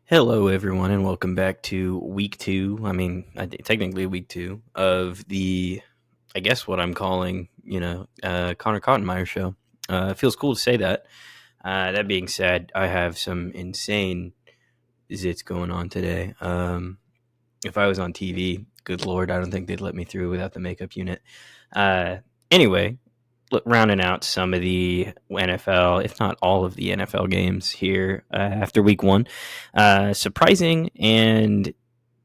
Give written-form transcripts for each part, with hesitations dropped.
Hello, everyone, and welcome back to week two. Technically week two of I guess what I'm calling, Connor Cottonmeyer show. It feels cool to say that. That being said, I have some insane zits going on today. If I was on TV, good lord, I don't think they'd let me through without the makeup unit. Uh, anyway, rounding out some of the NFL, if not all of the NFL games here after week one. Surprising and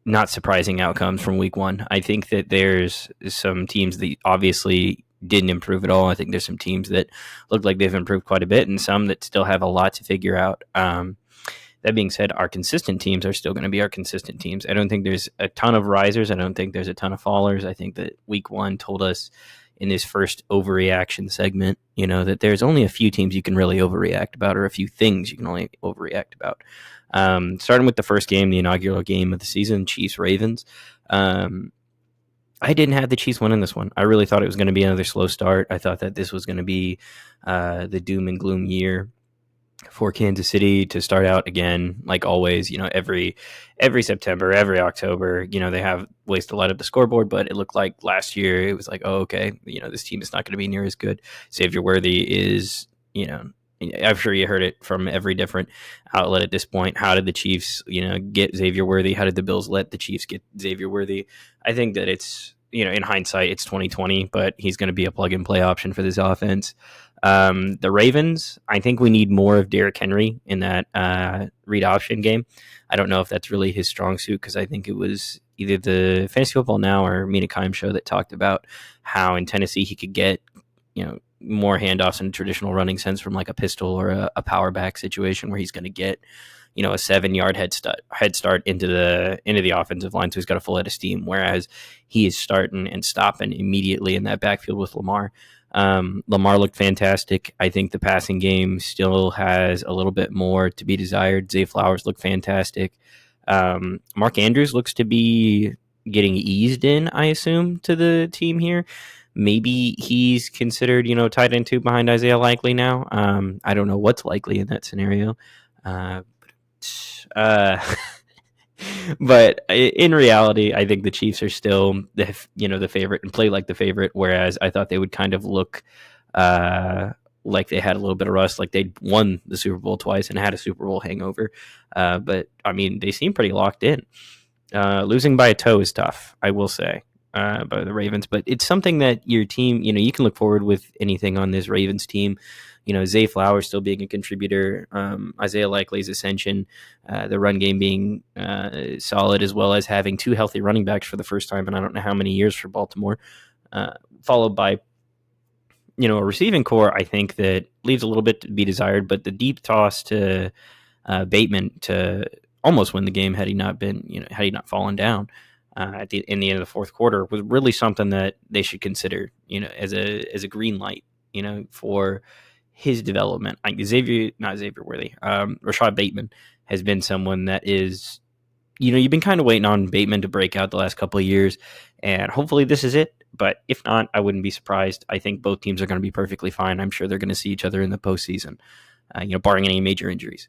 not surprising outcomes from week one. I think that there's some teams that obviously didn't improve at all. I think there's some teams that look like they've improved quite a bit and some that still have a lot to figure out. That being said, our consistent teams are still going to be our consistent teams. I don't think there's a ton of risers. I don't think there's a ton of fallers. I think that week one told us in this first overreaction segment, that there's only a few teams you can really overreact about, or a few things you can only overreact about. Starting with the first game, the inaugural game of the season, Chiefs Ravens. I didn't have the Chiefs winning this one. I really thought it was going to be another slow start. I thought that this was going to be the doom and gloom year for Kansas City to start out again, like always. Every September, every October, they have ways to light up the scoreboard. But it looked like last year it was like, oh, okay, this team is not going to be near as good. Xavier Worthy is, I'm sure you heard it from every different outlet at this point. How did the Chiefs, get Xavier Worthy? How did the Bills let the Chiefs get Xavier Worthy? I think that it's, in hindsight, it's 2020, but he's going to be a plug and play option for this offense. The Ravens, I think we need more of Derrick Henry in that read option game. I don't know if that's really his strong suit because I think it was either the Fantasy Football Now or Mina Kimes show that talked about how in Tennessee he could get, more handoffs in a traditional running sense from like a pistol or a power back situation where he's going to get, a 7-yard head start into the offensive line. So he's got a full head of steam, whereas he is starting and stopping immediately in that backfield with Lamar. Lamar looked fantastic. I think the passing game still has a little bit more to be desired. Zay Flowers looked fantastic. Mark Andrews looks to be getting eased in, I assume, to the team here. Maybe he's considered, tight end 2 behind Isaiah Likely now. I don't know what's likely in that scenario. But in reality, I think the Chiefs are still the favorite and play like the favorite. Whereas I thought they would kind of look like they had a little bit of rust, like they'd won the Super Bowl twice and had a Super Bowl hangover. But I mean, they seem pretty locked in. Losing by a toe is tough, I will say, by the Ravens. But it's something that your team, you can look forward with anything on this Ravens team. Zay Flowers still being a contributor, Isaiah Likely's ascension, the run game being solid, as well as having 2 healthy running backs for the first time in I don't know how many years for Baltimore, followed by, a receiving core, I think, that leaves a little bit to be desired, but the deep toss to Bateman to almost win the game had he not fallen down in the end of the fourth quarter was really something that they should consider, as a green light, for his development. Like Rashad Bateman has been someone that is, you've been kind of waiting on Bateman to break out the last couple of years, and hopefully this is it. But if not, I wouldn't be surprised. I think both teams are going to be perfectly fine. I'm sure they're going to see each other in the postseason, barring any major injuries.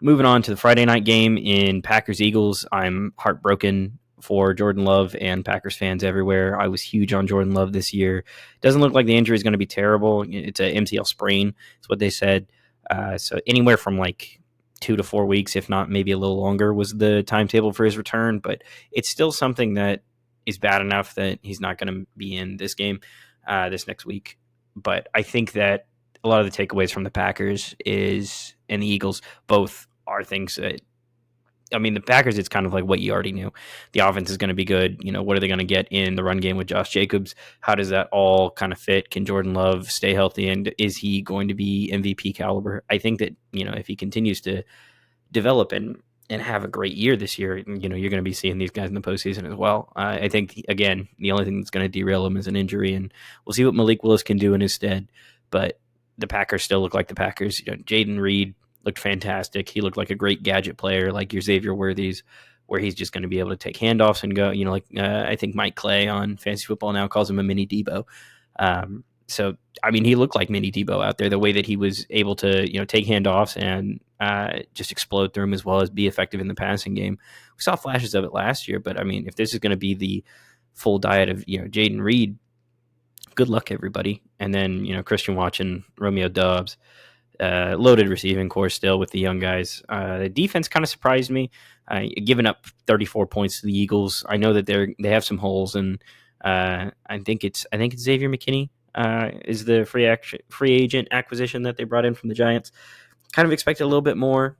Moving on to the Friday night game in Packers-Eagles, I'm heartbroken for Jordan Love and Packers fans everywhere. I was huge on Jordan Love this year. Doesn't look like the injury is going to be terrible. It's an MCL sprain. That's what they said. So anywhere from like 2 to 4 weeks, if not maybe a little longer, was the timetable for his return. But it's still something that is bad enough that he's not going to be in this game this next week. But I think that a lot of the takeaways from the Packers and the Eagles both are things that, the Packers, it's kind of like what you already knew. The offense is going to be good. What are they going to get in the run game with Josh Jacobs? How does that all kind of fit? Can Jordan Love stay healthy? And is he going to be MVP caliber? I think that, if he continues to develop and have a great year this year, you're going to be seeing these guys in the postseason as well. I think, again, the only thing that's going to derail him is an injury, and we'll see what Malik Willis can do in his stead. But the Packers still look like the Packers. Jaden Reed looked fantastic. He looked like a great gadget player, like your Xavier Worthy's, where he's just going to be able to take handoffs and go, I think Mike Clay on Fantasy Football Now calls him a mini Debo. So, I mean, he looked like mini Debo out there, the way that he was able to, take handoffs and just explode through them, as well as be effective in the passing game. We saw flashes of it last year, but I mean, if this is going to be the full diet of, Jaden Reed, good luck, everybody. And then, Christian Watson, Romeo Doubs, loaded receiving core still with the young guys. The defense kind of surprised me, giving up 34 points to the Eagles. I know that they have some holes, and I think it's Xavier McKinney is the free agent acquisition that they brought in from the Giants. Kind of expected a little bit more,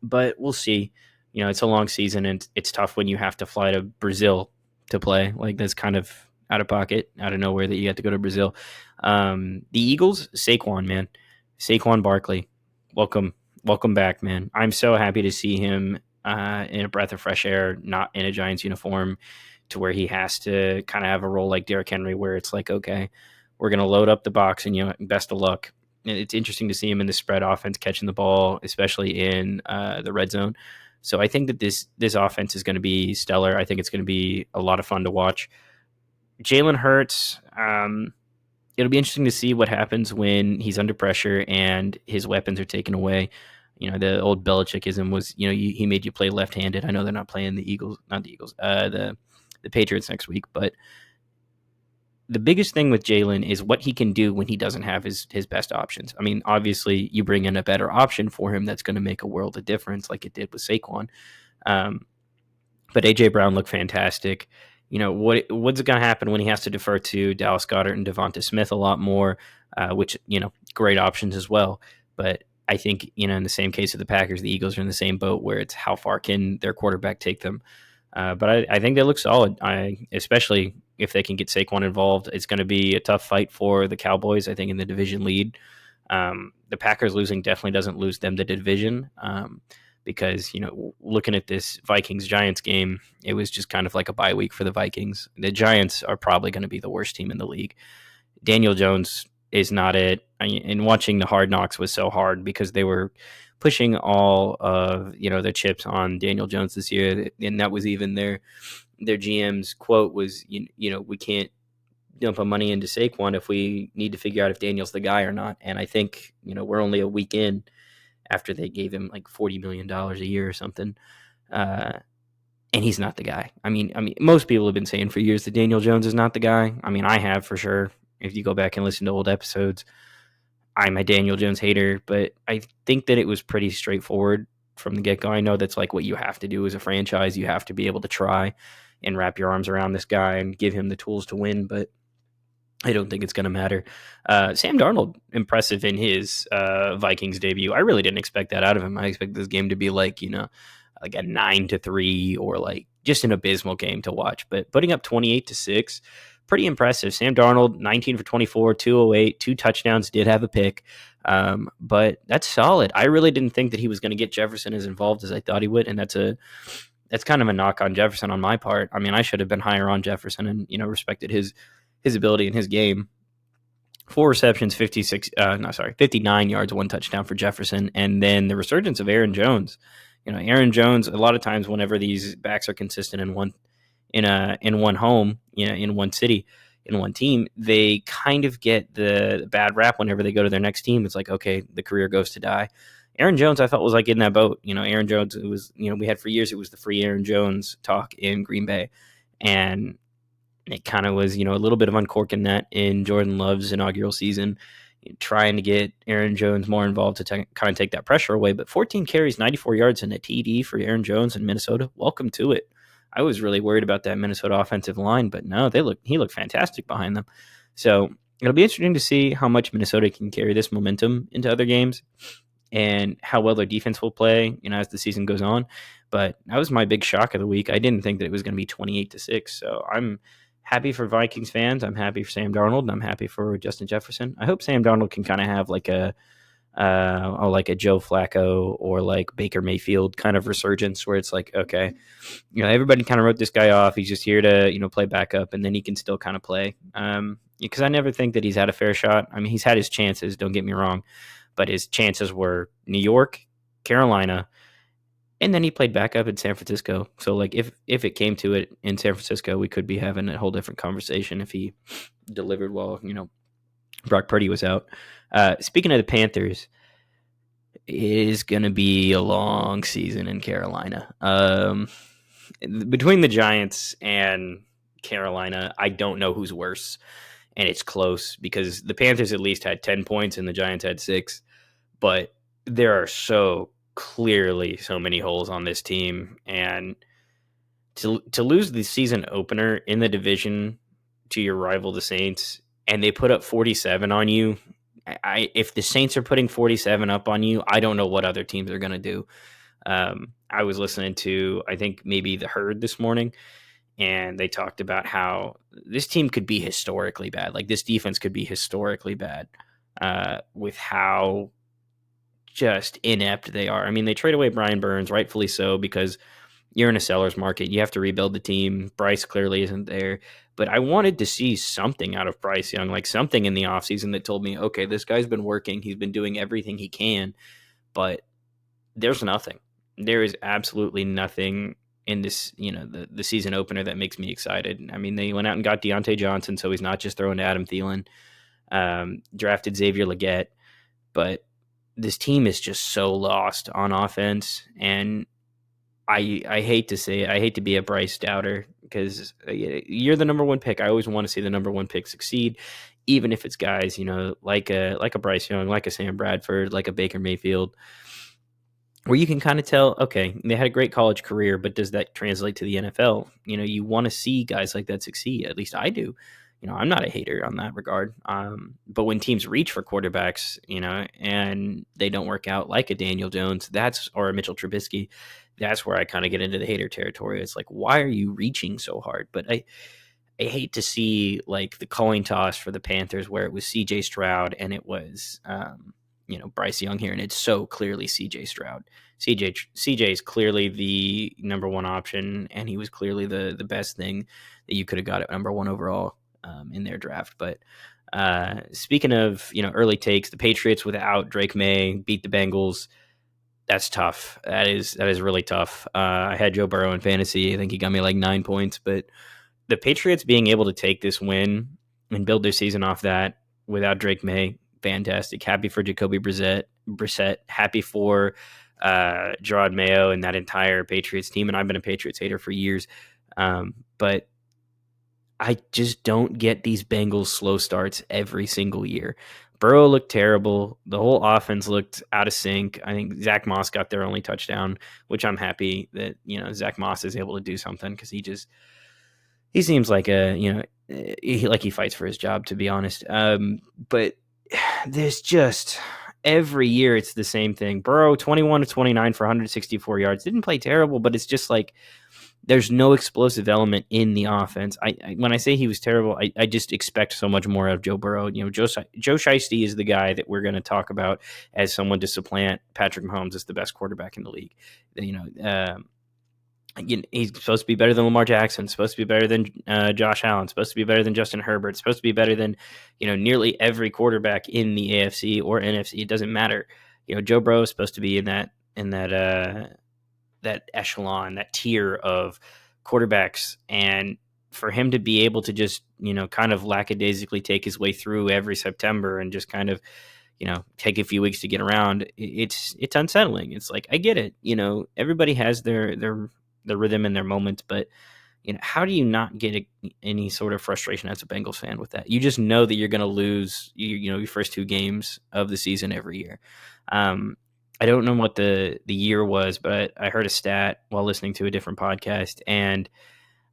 but we'll see. It's a long season, and it's tough when you have to fly to Brazil to play. Like, that's kind of out of pocket, out of nowhere that you have to go to Brazil. The Eagles, Saquon, man. Saquon Barkley, welcome back, man. I'm so happy to see him in a breath of fresh air, not in a Giants uniform, to where he has to kind of have a role like Derrick Henry, where it's like, okay, we're going to load up the box and, best of luck. And it's interesting to see him in the spread offense catching the ball, especially in the red zone. So I think that this offense is going to be stellar. I think it's going to be a lot of fun to watch. Jalen Hurts, it'll be interesting to see what happens when he's under pressure and his weapons are taken away. The old Belichickism was, he made you play left-handed. I know they're not playing the Patriots next week, but the biggest thing with Jalen is what he can do when he doesn't have his best options. I mean, obviously, you bring in a better option for him that's going to make a world of difference, like it did with Saquon. But A.J. Brown looked fantastic. What's going to happen when he has to defer to Dallas Goedert and Devonta Smith a lot more, which, great options as well. But I think, in the same case of the Packers, the Eagles are in the same boat where it's how far can their quarterback take them. But I think they look solid, especially if they can get Saquon involved. It's going to be a tough fight for the Cowboys, I think, in the division lead. The Packers losing definitely doesn't lose them the division. Because, looking at this Vikings-Giants game, it was just kind of like a bye week for the Vikings. The Giants are probably going to be the worst team in the league. Daniel Jones is not it. And watching the Hard Knocks was so hard because they were pushing all of, their chips on Daniel Jones this year. And that was even their GM's quote was, we can't dump our money into Saquon if we need to figure out if Daniel's the guy or not. And I think, we're only a week in after they gave him like $40 million a year or something. And he's not the guy. I mean, most people have been saying for years that Daniel Jones is not the guy. I mean, I have for sure. If you go back and listen to old episodes, I'm a Daniel Jones hater, but I think that it was pretty straightforward from the get-go. I know that's like what you have to do as a franchise. You have to be able to try and wrap your arms around this guy and give him the tools to win, but I don't think it's going to matter. Sam Darnold, impressive in his Vikings debut. I really didn't expect that out of him. I expected this game to be like, like a 9-3 or like just an abysmal game to watch. But putting up 28-6, pretty impressive. Sam Darnold, 19 for 24, 208, 2 touchdowns, did have a pick. But that's solid. I really didn't think that he was going to get Jefferson as involved as I thought he would. And that's kind of a knock on Jefferson on my part. I mean, I should have been higher on Jefferson and, respected his ability in his game. 4 receptions, 59 yards, 1 touchdown for Jefferson. And then the resurgence of Aaron Jones. Aaron Jones, a lot of times whenever these backs are consistent in one home, in one city, in one team, they kind of get the bad rap whenever they go to their next team. It's like, okay, the career goes to die. Aaron Jones, I felt, was like in that boat. Aaron Jones, it was, we had for years, it was the free Aaron Jones talk in Green Bay. And it kind of was, a little bit of uncorking that in Jordan Love's inaugural season, trying to get Aaron Jones more involved to kind of take that pressure away. But 14 carries, 94 yards, and a TD for Aaron Jones in Minnesota. Welcome to it. I was really worried about that Minnesota offensive line, but no, he looked fantastic behind them. So it'll be interesting to see how much Minnesota can carry this momentum into other games and how well their defense will play, as the season goes on. But that was my big shock of the week. I didn't think that it was going to be 28-6. So I'm happy for Vikings fans. I'm happy for Sam Darnold, and I'm happy for Justin Jefferson. I hope Sam Darnold can kind of have like a Joe Flacco or like Baker Mayfield kind of resurgence where it's like, okay, everybody kind of wrote this guy off. He's just here to, play backup, and then he can still kind of play. Because I never think that he's had a fair shot. I mean, he's had his chances, don't get me wrong, but his chances were New York, Carolina, and then he played backup in San Francisco. So like if it came to it in San Francisco, we could be having a whole different conversation if he delivered well, Brock Purdy was out. Speaking of the Panthers, it is going to be a long season in Carolina. Between the Giants and Carolina, I don't know who's worse, and it's close because the Panthers at least had 10 points and the Giants had 6, but there are so clearly so many holes on this team, and to lose the season opener in the division to your rival, the Saints, and they put up 47 on you. If the Saints are putting 47 up on you, I don't know what other teams are going to do. I was listening to, I think maybe The Herd this morning, and they talked about how this team could be historically bad. Like this defense could be historically bad with how just inept they are. I mean, they trade away Brian Burns, rightfully so, because you're in a seller's market. You have to rebuild the team. Bryce clearly isn't there. But I wanted to see something out of Bryce Young, like something in the offseason that told me, okay, this guy's been working. He's been doing everything he can. But there's nothing. There is absolutely nothing in this, the season opener that makes me excited. I mean, they went out and got Deontay Johnson, so he's not just throwing to Adam Thielen. Drafted Xavier Legette. But this team is just so lost on offense, and I hate to say it. I hate to be a Bryce doubter because you're the number one pick. I always want to see the number one pick succeed, even if it's guys, like a Bryce Young, like a Sam Bradford, like a Baker Mayfield, where you can kind of tell, okay, they had a great college career, but does that translate to the NFL? You want to see guys like that succeed. At least I do. I'm not a hater on that regard. But when teams reach for quarterbacks, and they don't work out, like a Daniel Jones, or a Mitchell Trubisky, that's where I kind of get into the hater territory. It's like, why are you reaching so hard? But I hate to see like the coin toss for the Panthers where it was C.J. Stroud and it was Bryce Young here, and it's so clearly C.J. Stroud. CJ is clearly the number one option, and he was clearly the best thing that you could have got at number one overall in their draft. But speaking of early takes, the Patriots without Drake May beat the Bengals. That's tough. That is really tough. I had Joe Burrow in fantasy. I think he got me like 9 points, but the Patriots being able to take this win and build their season off that without Drake May, fantastic. Happy for Jacoby Brissett. Happy for Gerard Mayo and that entire Patriots team. And I've been a Patriots hater for years. But I just don't get these Bengals slow starts every single year. Burrow looked terrible. The whole offense looked out of sync. I think Zach Moss got their only touchdown, which I'm happy that, Zach Moss is able to do something because he seems like he fights for his job, to be honest. But there's just every year it's the same thing. Burrow 21 to 29 for 164 yards. Didn't play terrible, but it's just like there's no explosive element in the offense. When I say he was terrible, I just expect so much more out of Joe Burrow. Joe Shiesty is the guy that we're going to talk about as someone to supplant Patrick Mahomes as the best quarterback in the league. He's supposed to be better than Lamar Jackson, supposed to be better than Josh Allen, supposed to be better than Justin Herbert, supposed to be better than nearly every quarterback in the AFC or NFC. It doesn't matter. Joe Burrow is supposed to be in that echelon, that tier of quarterbacks, and for him to be able to just kind of lackadaisically take his way through every September and just kind of take a few weeks to get around, it's unsettling. It's like, I get it, everybody has their rhythm and their moments, but how do you not get any sort of frustration as a Bengals fan with that? You just know that you're going to lose your first 2 games of the season every year. I don't know what the year was, but I heard a stat while listening to a different podcast, and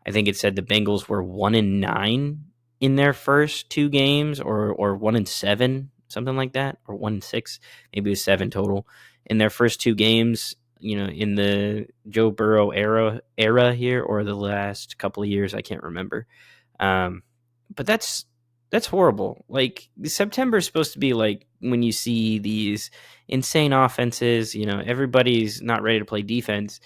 I think it said the Bengals were 1-9 in their first 2 games, or 1-7, something like that, or 1-6, maybe it was 7 total in their first 2 games. In the Joe Burrow era here, or the last couple of years, I can't remember. But that's horrible. Like, September is supposed to be like when you see these insane offenses, everybody's not ready to play defense.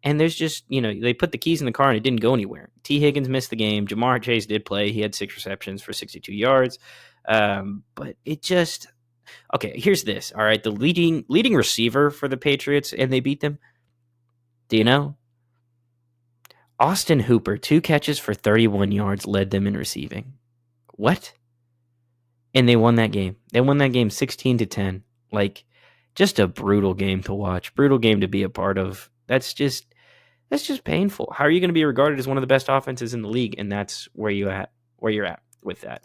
And there's just, they put the keys in the car and it didn't go anywhere. T. Higgins missed the game. Jamar Chase did play. He had 6 receptions for 62 yards. But it just, okay, here's this. All right, the leading receiver for the Patriots, and they beat them. Do you know? Austin Hooper, 2 catches for 31 yards, led them in receiving. What? and they won that game. They won that game 16-10. Like, just a brutal game to watch, brutal game to be a part of. That's just painful. How are you going to be regarded as one of the best offenses in the league? And that's where you're at with that.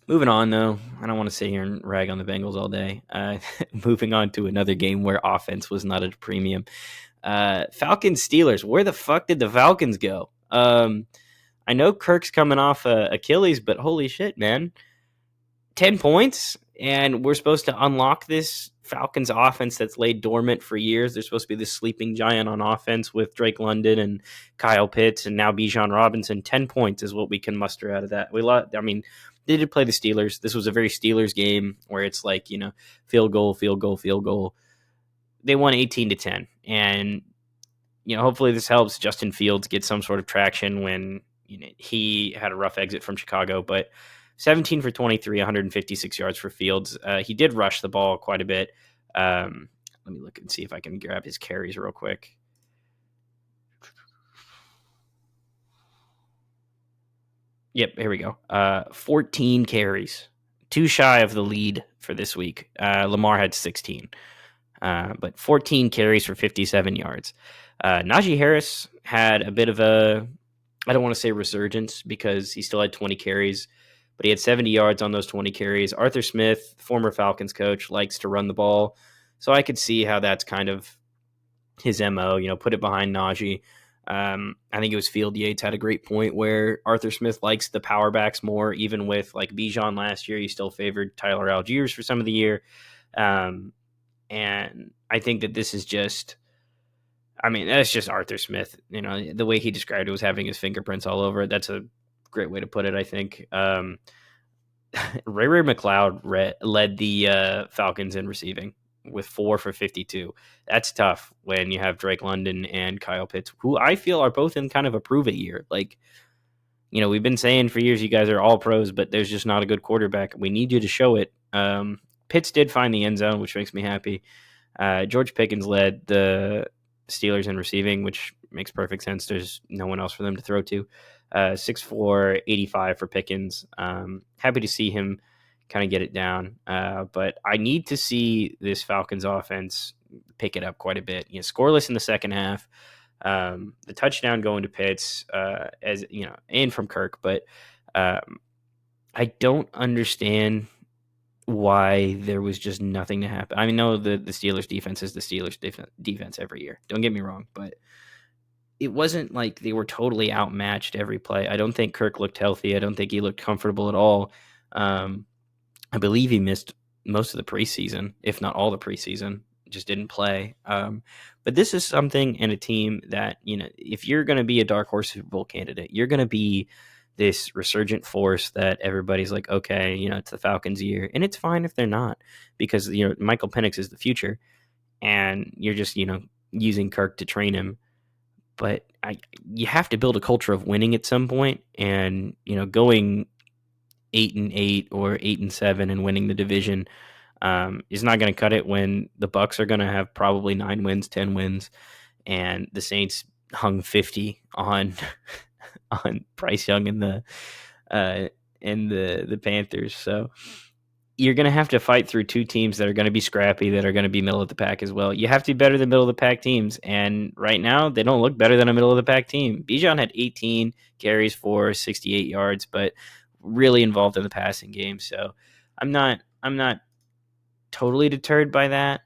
Moving on, though, I don't want to sit here and rag on the Bengals all day. Moving on to another game where offense was not at a premium. Falcons Steelers. Where the fuck did the Falcons go? I know Kirk's coming off Achilles, but holy shit, man. 10 points, and we're supposed to unlock this Falcons offense that's laid dormant for years. They're supposed to be this sleeping giant on offense with Drake London and Kyle Pitts and now Bijan Robinson. 10 points is what we can muster out of that. They did play the Steelers. This was a very Steelers game where it's like, field goal, field goal, field goal. They won 18-10, and hopefully this helps Justin Fields get some sort of traction when he had a rough exit from Chicago, but 17 for 23, 156 yards for Fields. He did rush the ball quite a bit. Let me look and see if I can grab his carries real quick. Yep, here we go. 14 carries, too shy of the lead for this week. Lamar had 16, but 14 carries for 57 yards. Najee Harris had a bit of I don't want to say resurgence because he still had 20 carries, but he had 70 yards on those 20 carries. Arthur Smith, former Falcons coach, likes to run the ball. So I could see how that's kind of his MO, put it behind Najee. I think it was Field Yates had a great point where Arthur Smith likes the power backs more, even with like Bijan last year. He still favored Tyler Algiers for some of the year. And I think that this is that's just Arthur Smith. The way he described it was having his fingerprints all over it. That's a great way to put it, I think. Ray McCloud led the Falcons in receiving with 4 for 52. That's tough when you have Drake London and Kyle Pitts, who I feel are both in kind of a prove it year. Like, we've been saying for years you guys are all pros, but there's just not a good quarterback. We need you to show it. Pitts did find the end zone, which makes me happy. George Pickens led the Steelers in receiving, which makes perfect sense. There's no one else for them to throw to. 6'4", 85 for Pickens. Happy to see him kind of get it down. But I need to see this Falcons offense pick it up quite a bit. Scoreless in the second half. The touchdown going to Pitts, and from Kirk. But I don't understand why there was just nothing to happen. I know the Steelers defense is the Steelers defense every year. Don't get me wrong, but it wasn't like they were totally outmatched every play. I don't think Kirk looked healthy. I don't think he looked comfortable at all. I believe he missed most of the preseason, if not all the preseason, just didn't play. But this is something in a team that, if you're going to be a dark horse Super Bowl candidate, you're going to be this resurgent force that everybody's like, okay, it's the Falcons' year. And it's fine if they're not, because, Michael Penix is the future and you're just, using Kirk to train him. But you have to build a culture of winning at some point, and going 8-8 or 8-7 and winning the division is not going to cut it when the Bucs are going to have probably 9 wins, 10 wins, and the Saints hung 50 on on Bryce Young and the Panthers. So you're going to have to fight through two teams that are going to be scrappy, that are going to be middle of the pack as well. You have to be better than middle of the pack teams. And right now, they don't look better than a middle of the pack team. Bijan had 18 carries for 68 yards, but really involved in the passing game. So I'm not totally deterred by that.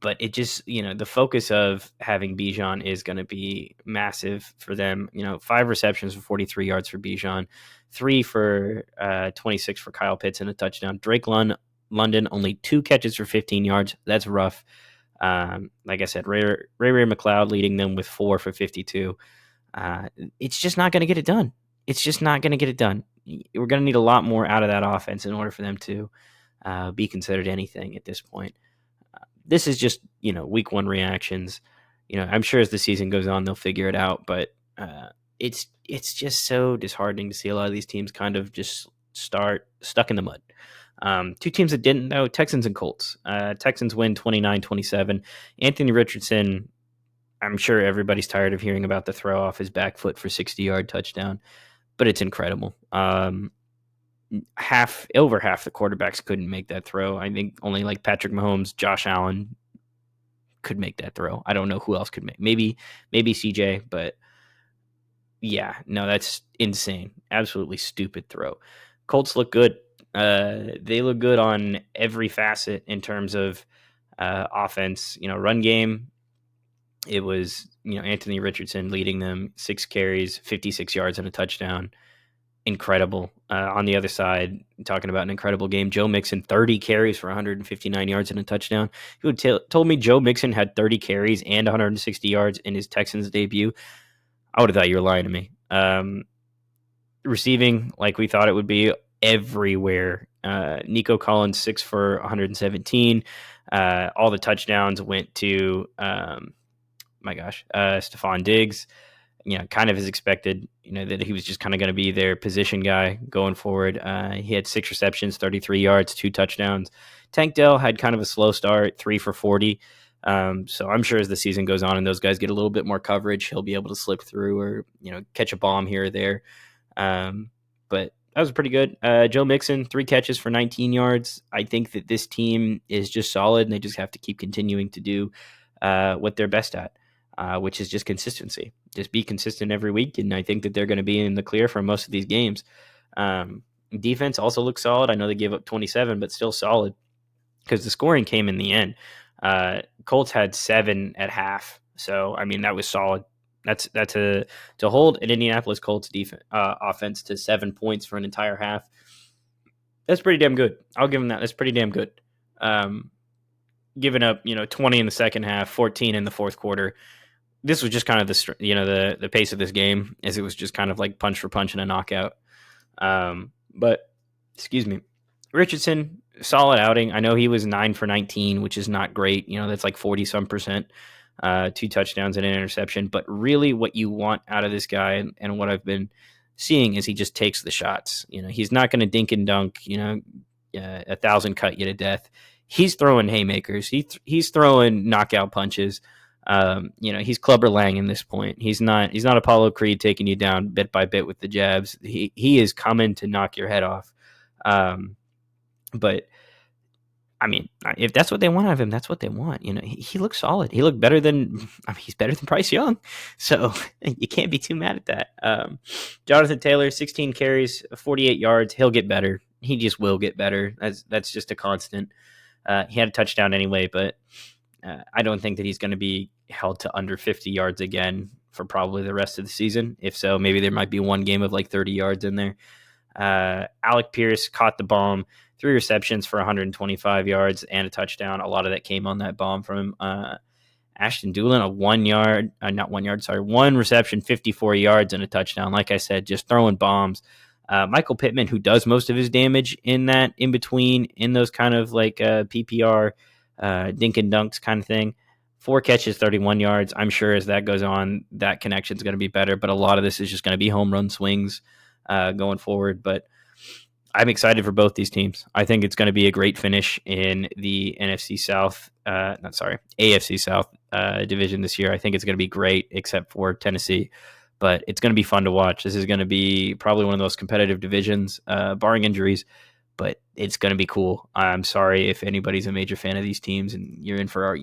But it just, the focus of having Bijan is going to be massive for them. 5 receptions for 43 yards for Bijan, 3 for 26 for Kyle Pitts and a touchdown. Drake London, only 2 catches for 15 yards. That's rough. Like I said, Ray McCloud leading them with 4 for 52. It's just not going to get it done. It's just not going to get it done. We're going to need a lot more out of that offense in order for them to be considered anything at this point. This is just, week 1 reactions. I'm sure as the season goes on, they'll figure it out. But it's just so disheartening to see a lot of these teams kind of just start stuck in the mud. 2 teams that didn't, though, Texans and Colts. Texans win 29-27. Anthony Richardson, I'm sure everybody's tired of hearing about the throw off his back foot for 60-yard touchdown, but it's incredible. over half the quarterbacks couldn't make that throw. I think only like Patrick Mahomes, Josh Allen could make that throw. I don't know who else could make. Maybe CJ, but yeah, no, that's insane. Absolutely stupid throw. Colts look good. They look good on every facet in terms of offense. Run game. It was Anthony Richardson leading them, 6 carries, 56 yards and a touchdown. Incredible. On the other side, talking about an incredible game, Joe Mixon, 30 carries for 159 yards and a touchdown. You told me Joe Mixon had 30 carries and 160 yards in his Texans debut, I would have thought you were lying to me. Receiving, like we thought it would be, everywhere. Nico Collins, 6 for 117. All the touchdowns went to, Stephon Diggs. Kind of as expected, that he was just kind of going to be their position guy going forward. He had 6 receptions, 33 yards, 2 touchdowns. Tank Dell had kind of a slow start, 3 for 40. So I'm sure as the season goes on and those guys get a little bit more coverage, he'll be able to slip through or, catch a bomb here or there. But that was pretty good. Joe Mixon, 3 catches for 19 yards. I think that this team is just solid and they just have to keep continuing to do what they're best at. Which is just consistency. Just be consistent every week, and I think that they're going to be in the clear for most of these games. Defense also looks solid. I know they gave up 27, but still solid because the scoring came in the end. Colts had 7 at half, so I mean that was solid. That's to hold an Indianapolis Colts defense offense to 7 points for an entire half. That's pretty damn good. I'll give them that. That's pretty damn good. Giving up 20 in the second half, 14 in the fourth quarter. This was just kind of the pace of this game, as it was just kind of like punch for punch and a knockout. But excuse me, Richardson, solid outing. I know he was 9 for 19, which is not great. That's like 40-some%. 2 touchdowns and an interception. But really, what you want out of this guy, and what I've been seeing, is he just takes the shots. He's not going to dink and dunk. 1,000 cut you to death. He's throwing haymakers. He's throwing knockout punches. He's Clubber Lang in this point. He's not Apollo Creed taking you down bit by bit with the jabs. He is coming to knock your head off. But I mean, if that's what they want out of him, that's what they want. He looks solid. He looked better than, he's better than Bryce Young. So you can't be too mad at that. Jonathan Taylor, 16 carries, 48 yards. He'll get better. He just will get better. That's just a constant. He had a touchdown anyway, but I don't think that he's going to be held to under 50 yards again for probably the rest of the season. If so, maybe there might be one game of like 30 yards in there. Alec Pierce caught the bomb, 3 receptions for 125 yards and a touchdown. A lot of that came on that bomb from Ashton Dulin, 1 reception, 54 yards and a touchdown. Like I said, just throwing bombs. Michael Pittman, who does most of his damage in that in between, in those kind of like PPR dink and dunks kind of thing. 4 catches, 31 yards. I'm sure as that goes on, that connection is going to be better. But a lot of this is just going to be home run swings going forward. But I'm excited for both these teams. I think it's going to be a great finish in the AFC South division this year. I think it's going to be great, except for Tennessee. But it's going to be fun to watch. This is going to be probably one of the most competitive divisions, barring injuries. But it's going to be cool. I'm sorry if anybody's a major fan of these teams and you're in for our,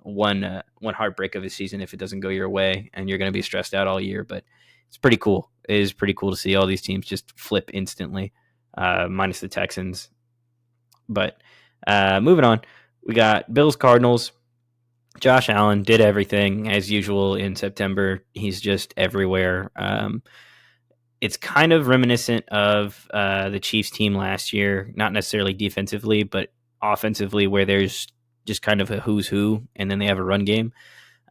one heartbreak of the season if it doesn't go your way, and you're going to be stressed out all year. But it's pretty cool. It is pretty cool to see all these teams just flip instantly, minus the Texans. But moving on, we got Bills Cardinals. Josh Allen did everything as usual in September. He's just everywhere. It's kind of reminiscent of the Chiefs team last year, not necessarily defensively, but offensively, where there's just kind of a who's who, and then they have a run game.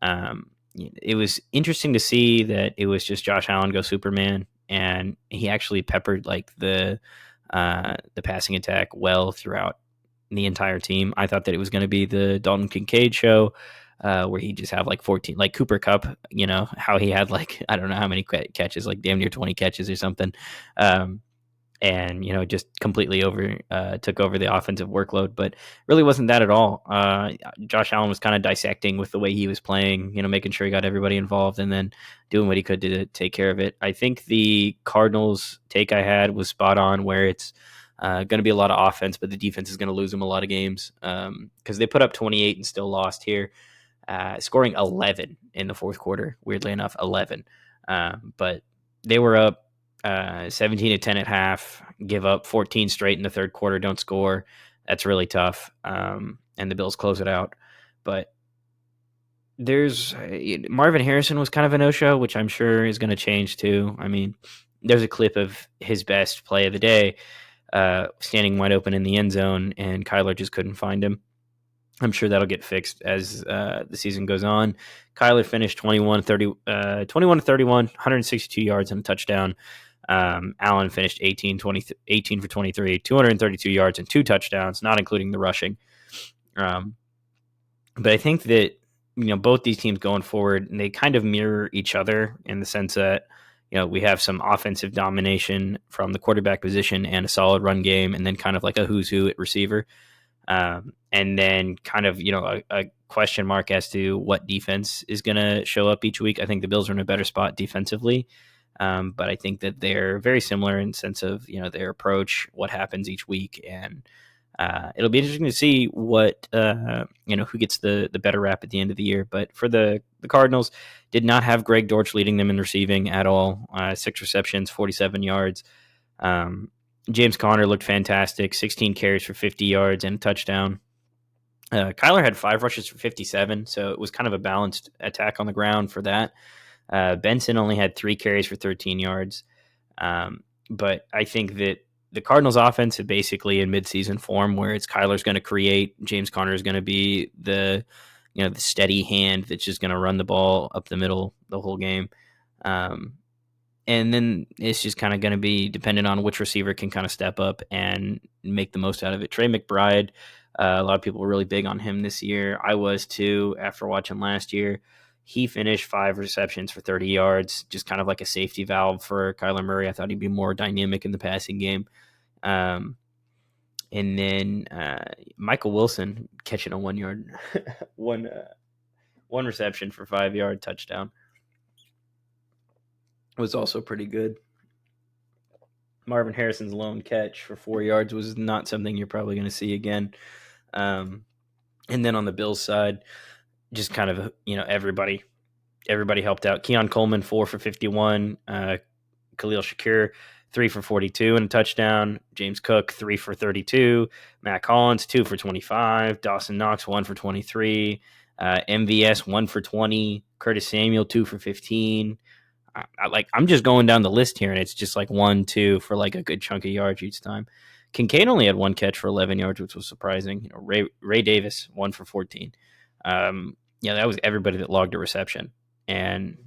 It was interesting to see that it was just Josh Allen go Superman, and he actually peppered like the passing attack well throughout the entire team. I thought that it was going to be the Dalton Kincaid show, where he just have like 14, like Cooper Kupp, how he had like, I don't know how many catches, like damn near 20 catches or something. and just completely took over the offensive workload. But really wasn't that at all. Josh Allen was kind of dissecting with the way he was playing, making sure he got everybody involved, and then doing what he could to take care of it. I think the Cardinals take I had was spot on, where it's going to be a lot of offense, but the defense is going to lose them a lot of games, because they put up 28 and still lost here, scoring 11 in the fourth quarter. Weirdly enough, 11. But they were up 17-10 at half, give up 14 straight in the third quarter, don't score. That's really tough. And the Bills close it out. But there's Marvin Harrison was kind of a no-show, which I'm sure is going to change too. I mean, there's a clip of his best play of the day, standing wide open in the end zone, and Kyler just couldn't find him. I'm sure that'll get fixed as the season goes on. Kyler finished 21 to 31, 162 yards and a touchdown. Allen finished 18 for 23, 232 yards and 2 touchdowns, not including the rushing. But I think that, both these teams going forward, they kind of mirror each other in the sense that, we have some offensive domination from the quarterback position and a solid run game, and then kind of like a who's who at receiver. And then kind of, a question mark as to what defense is going to show up each week. I think the Bills are in a better spot defensively. But I think that they're very similar in the sense of, their approach, what happens each week. And it'll be interesting to see what, who gets the better rap at the end of the year. But for the Cardinals, did not have Greg Dortch leading them in receiving at all. 6 receptions, 47 yards. James Conner looked fantastic, 16 carries for 50 yards and a touchdown. Kyler had 5 rushes for 57, so it was kind of a balanced attack on the ground for that. Benson only had 3 carries for 13 yards. But I think that the Cardinals offense is basically in midseason form, where it's Kyler's going to create, James Conner is going to be the steady hand that's just going to run the ball up the middle the whole game. And then it's just kind of going to be dependent on which receiver can kind of step up and make the most out of it. Trey McBride, a lot of people were really big on him this year. I was too after watching last year. He finished 5 receptions for 30 yards, just kind of like a safety valve for Kyler Murray. I thought he'd be more dynamic in the passing game. And then Michael Wilson catching a 1 yard, one reception for 5 yard touchdown was also pretty good. Marvin Harrison's lone catch for 4 yards was not something you're probably going to see again. And then on the Bills side, just kind of, everybody helped out. Keon Coleman, 4 for 51. Khalil Shakir, 3 for 42 and a touchdown. James Cook, 3 for 32. Matt Collins, 2 for 25. Dawson Knox, 1 for 23. MVS, 1 for 20. Curtis Samuel, 2 for 15. I'm just going down the list here, and it's just like 1, 2 for like a good chunk of yards each time. Kincaid only had 1 catch for 11 yards, which was surprising. Ray Davis, 1 for 14. That was everybody that logged a reception. And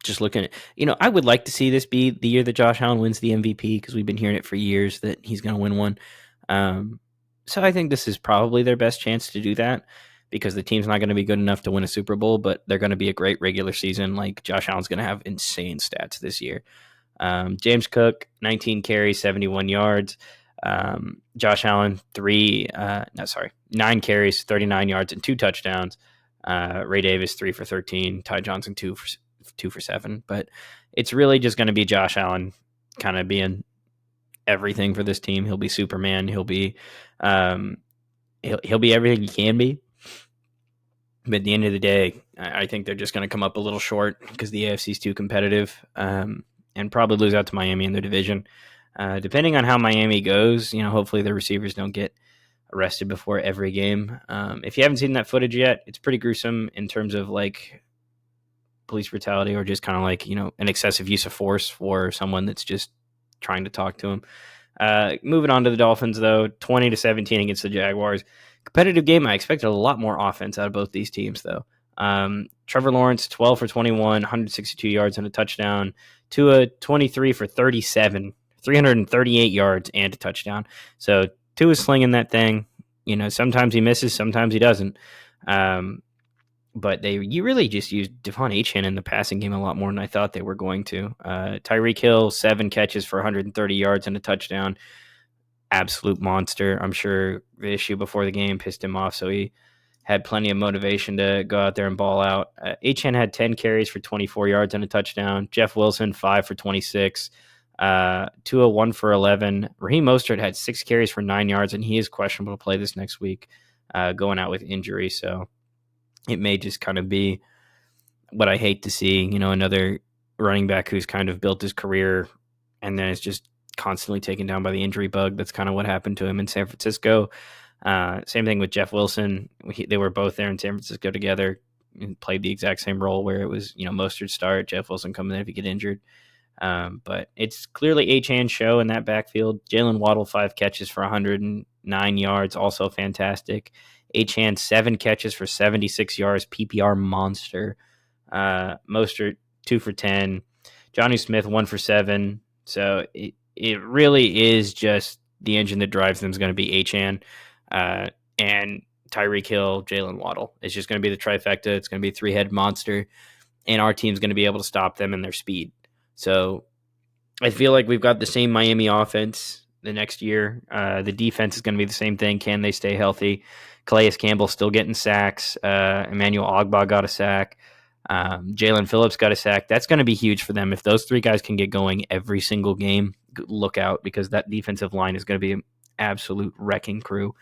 just looking at, I would like to see this be the year that Josh Allen wins the MVP, because we've been hearing it for years that he's going to win one. So I think this is probably their best chance to do that, because the team's not going to be good enough to win a Super Bowl, but they're going to be a great regular season. Like, Josh Allen's going to have insane stats this year. James Cook, 19 carries, 71 yards. Josh Allen, 9 carries, 39 yards and 2 touchdowns. Ray Davis, 3 for 13. Ty Johnson, 2 for 7. But it's really just going to be Josh Allen kind of being everything for this team. He'll be Superman. He'll be he'll be everything he can be. But at the end of the day, I think they're just going to come up a little short because the AFC is too competitive, and probably lose out to Miami in their division. Depending on how Miami goes, hopefully the receivers don't get arrested before every game. If you haven't seen that footage yet, it's pretty gruesome in terms of like police brutality, or just kind of like, an excessive use of force for someone that's just trying to talk to him. Moving on to the Dolphins, though, 20-17 against the Jaguars. Competitive game. I expected a lot more offense out of both these teams, though. Trevor Lawrence, 12 for 21, 162 yards and a touchdown. Tua, 23 for 37, 338 yards and a touchdown. So Tua is slinging that thing. Sometimes he misses, sometimes he doesn't. but you really just used Devon Achane in the passing game a lot more than I thought they were going to. Tyreek Hill, 7 catches for 130 yards and a touchdown. Absolute monster. I'm sure the issue before the game pissed him off, so he had plenty of motivation to go out there and ball out. Achane had 10 carries for 24 yards and a touchdown. Jeff Wilson, 5 for 26. Tua, 1 for 11. Raheem Mostert had 6 carries for 9 yards, and he is questionable to play this next week, going out with injury. So it may just kind of be what I hate to see, another running back who's kind of built his career and then is just constantly taken down by the injury bug. That's kind of what happened to him in San Francisco. Same thing with Jeff Wilson. They were both there in San Francisco together and played the exact same role where it was, Mostert start, Jeff Wilson come in if he get injured. But it's clearly Achane's show in that backfield. Jalen Waddle, 5 catches for 109 yards, also fantastic. Achane, 7 catches for 76 yards, PPR monster. Mostert, 2 for 10. Jonnu Smith, 1 for 7. So it really is just the engine that drives them is going to be Achane, and Tyreek Hill, Jalen Waddle. It's just going to be the trifecta. It's going to be a 3-head monster, and our team's going to be able to stop them in their speed. So I feel like we've got the same Miami offense the next year. The defense is going to be the same thing. Can they stay healthy? Calais Campbell still getting sacks. Emmanuel Ogbah got a sack. Jalen Phillips got a sack. That's going to be huge for them. If those 3 guys can get going every single game, look out, because that defensive line is going to be an absolute wrecking crew.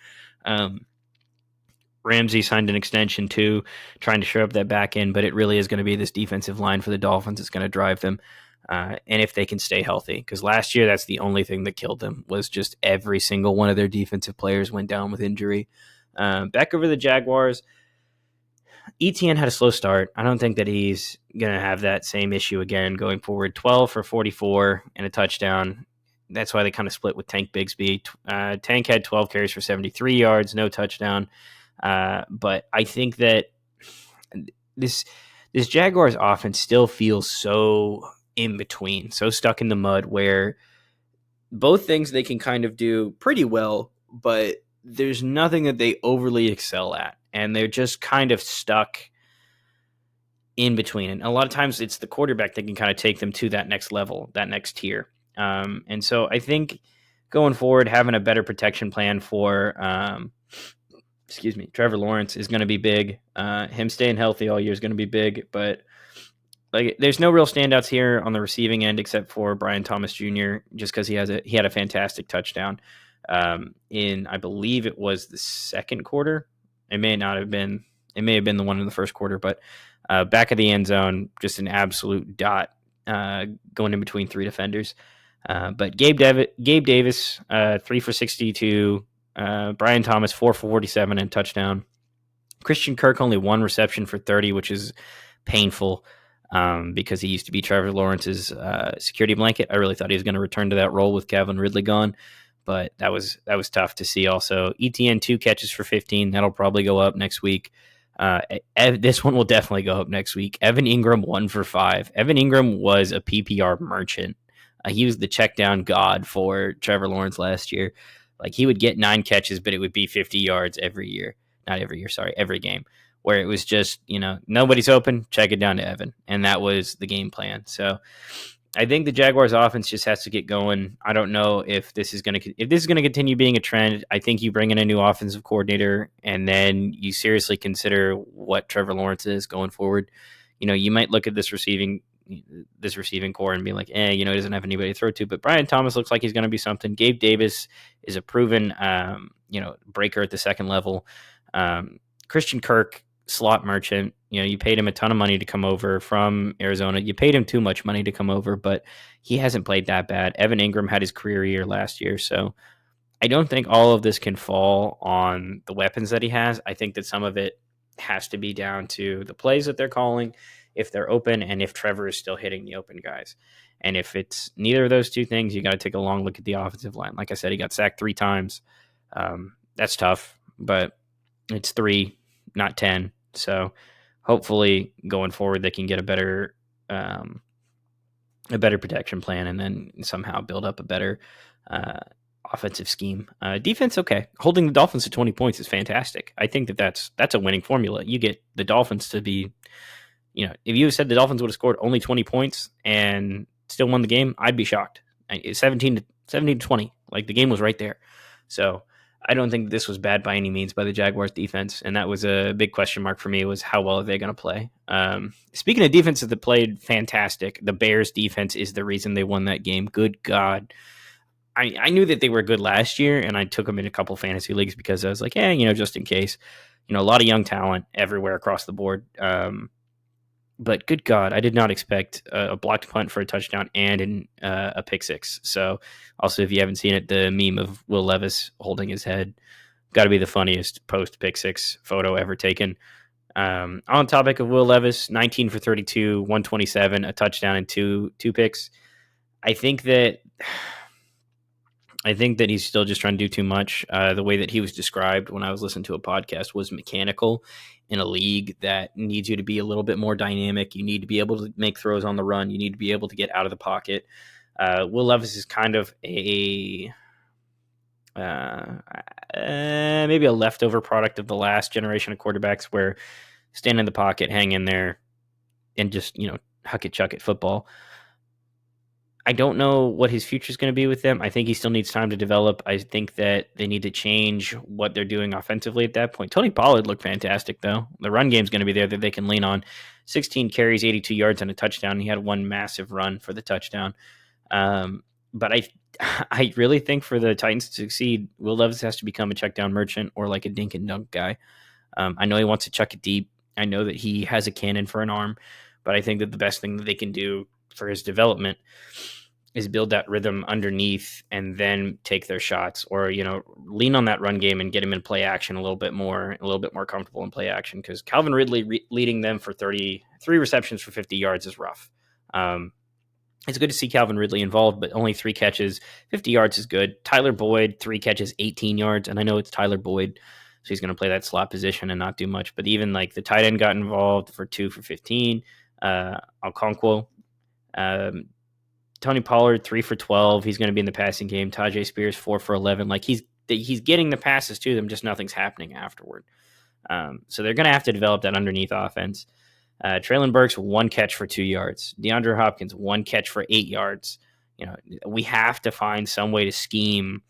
Ramsey signed an extension too, trying to shore up that back end, but it really is going to be this defensive line for the Dolphins that's going to drive them. And if they can stay healthy, because last year that's the only thing that killed them, was just every single one of their defensive players went down with injury. Back over the Jaguars, ETN had a slow start. I don't think that he's going to have that same issue again going forward. 12 for 44 and a touchdown. That's why they kind of split with Tank Bigsby. Tank had 12 carries for 73 yards, no touchdown. But I think that this Jaguars offense still feels so in between, so stuck in the mud, where both things they can kind of do pretty well, but there's nothing that they overly excel at. And they're just kind of stuck in between. And a lot of times it's the quarterback that can kind of take them to that next level, that next tier. And so I think going forward, having a better protection plan for, Trevor Lawrence is going to be big. Him staying healthy all year is going to be big. But there's no real standouts here on the receiving end except for Brian Thomas Jr., just because he had a fantastic touchdown in, I believe it was the second quarter. It may not have been. It may have been the one in the first quarter, but back of the end zone, just an absolute dot going in between 3 defenders. But Gabe Davis, 3 for 62. Brian Thomas, 4 for 47 and touchdown. Christian Kirk, only 1 reception for 30, which is painful because he used to be Trevor Lawrence's security blanket. I really thought he was going to return to that role with Calvin Ridley gone. But that was tough to see also. ETN, 2 catches for 15. That'll probably go up next week. This one will definitely go up next week. Evan Ingram, 1 for 5. Evan Ingram was a PPR merchant. He was the check down god for Trevor Lawrence last year. Like, he would get 9 catches, but it would be 50 yards every year. Not every year, sorry, every game. Where it was just, nobody's open, check it down to Evan. And that was the game plan. So I think the Jaguars offense just has to get going. I don't know if this is going to continue being a trend. I think you bring in a new offensive coordinator and then you seriously consider what Trevor Lawrence is going forward. You might look at this receiving core and be like, he doesn't have anybody to throw to. But Brian Thomas looks like he's going to be something. Gabe Davis is a proven, breaker at the second level. Christian Kirk, slot merchant. You paid him a ton of money to come over from Arizona. You paid him too much money to come over, but he hasn't played that bad. Evan Ingram had his career year last year, so I don't think all of this can fall on the weapons that he has. I think that some of it has to be down to the plays that they're calling, if they're open, and if Trevor is still hitting the open guys. And if it's neither of those two things, you got to take a long look at the offensive line. Like I said, he got sacked 3 times. That's tough, but it's 3, not 10. So hopefully going forward, they can get a better protection plan and then somehow build up a better offensive scheme. Defense, okay. Holding the Dolphins to 20 points is fantastic. I think that's a winning formula. You get the Dolphins to be, if you said the Dolphins would have scored only 20 points and still won the game, I'd be shocked. 17 to 20, like the game was right there. So I don't think this was bad by any means by the Jaguars defense, and that was a big question mark for me, was how well are they going to play. Speaking of defenses that played fantastic, the Bears defense is the reason they won that game. Good God. I knew that they were good last year, and I took them in a couple fantasy leagues because I was like, just in case. A lot of young talent everywhere across the board. But good God, I did not expect a blocked punt for a touchdown and a pick six. So also, if you haven't seen it, the meme of Will Levis holding his head, got to be the funniest post pick six photo ever taken. On topic of Will Levis, 19 for 32, 127, a touchdown and two picks. I think that he's still just trying to do too much. The way that he was described when I was listening to a podcast was mechanical in a league that needs you to be a little bit more dynamic. You need to be able to make throws on the run. You need to be able to get out of the pocket. Will Levis is kind of maybe a leftover product of the last generation of quarterbacks where stand in the pocket, hang in there, and just, huck it, chuck it football. I don't know what his future is going to be with them. I think he still needs time to develop. I think that they need to change what they're doing offensively at that point. Tony Pollard looked fantastic, though. The run game's going to be there that they can lean on. 16 carries, 82 yards, and a touchdown. He had one massive run for the touchdown. But I really think for the Titans to succeed, Will Levis has to become a check down merchant or like a dink and dunk guy. I know he wants to chuck it deep. I know that he has a cannon for an arm, but I think that the best thing that they can do for his development is build that rhythm underneath and then take their shots, or, lean on that run game and get him in play action a little bit more comfortable in play action. Because Calvin Ridley leading them for 33 receptions for 50 yards is rough. It's good to see Calvin Ridley involved, but only 3 catches, 50 yards is good. Tyler Boyd, 3 catches, 18 yards. And I know it's Tyler Boyd, so he's going to play that slot position and not do much. But even like the tight end got involved for 2 for 15. Okonkwo, Tony Pollard, 3 for 12. He's going to be in the passing game. Tajay Spears, 4 for 11. Like he's getting the passes to them, just nothing's happening afterward. So they're going to have to develop that underneath offense. Traylon Burks, 1 catch for 2 yards. DeAndre Hopkins, 1 catch for 8 yards. We have to find some way to scheme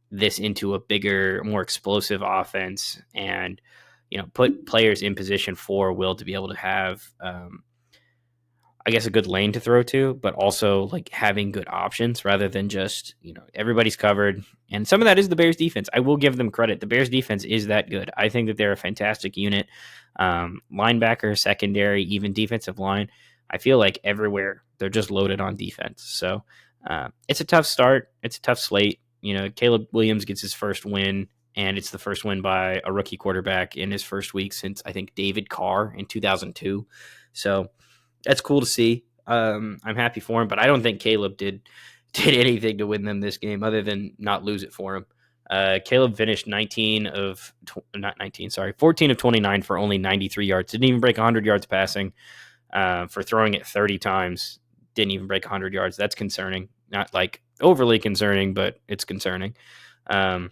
this into a bigger, more explosive offense, and put players in position for Will to be able to have, I guess, a good lane to throw to, but also like having good options rather than just, everybody's covered. And some of that is the Bears defense. I will give them credit. The Bears defense is that good. I think that they're a fantastic unit. Linebacker, secondary, even defensive line. I feel like everywhere they're just loaded on defense. So it's a tough start. It's a tough slate. Caleb Williams gets his first win, and it's the first win by a rookie quarterback in his first week since, I think, David Carr in 2002. So that's cool to see. I'm happy for him, but I don't think Caleb did anything to win them this game other than not lose it for him. Caleb finished 14 of 29 for only 93 yards. Didn't even break 100 yards passing. For throwing it 30 times, didn't even break 100 yards. That's concerning. Not like overly concerning, but it's concerning. No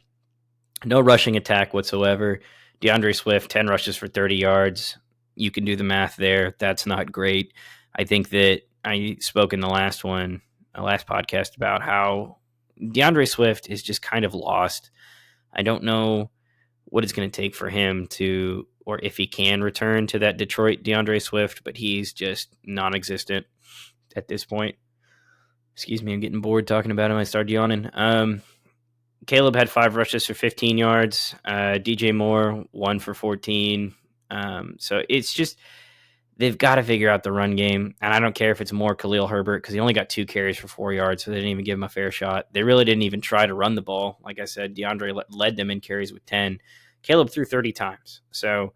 rushing attack whatsoever. DeAndre Swift, 10 rushes for 30 yards. You can do the math there. That's not great. I think that I spoke in the last podcast about how DeAndre Swift is just kind of lost. I don't know what it's going to take for him to, or if he can return to that Detroit DeAndre Swift, but he's just non-existent at this point. Excuse me, I'm getting bored talking about him. I started yawning. Caleb had 5 rushes for 15 yards. DJ Moore, 1 for 14. So it's just, they've got to figure out the run game. And I don't care if it's more Khalil Herbert, because he only got 2 carries for 4 yards, so they didn't even give him a fair shot. They really didn't even try to run the ball. Like I said, DeAndre led them in carries with 10. Caleb threw 30 times. So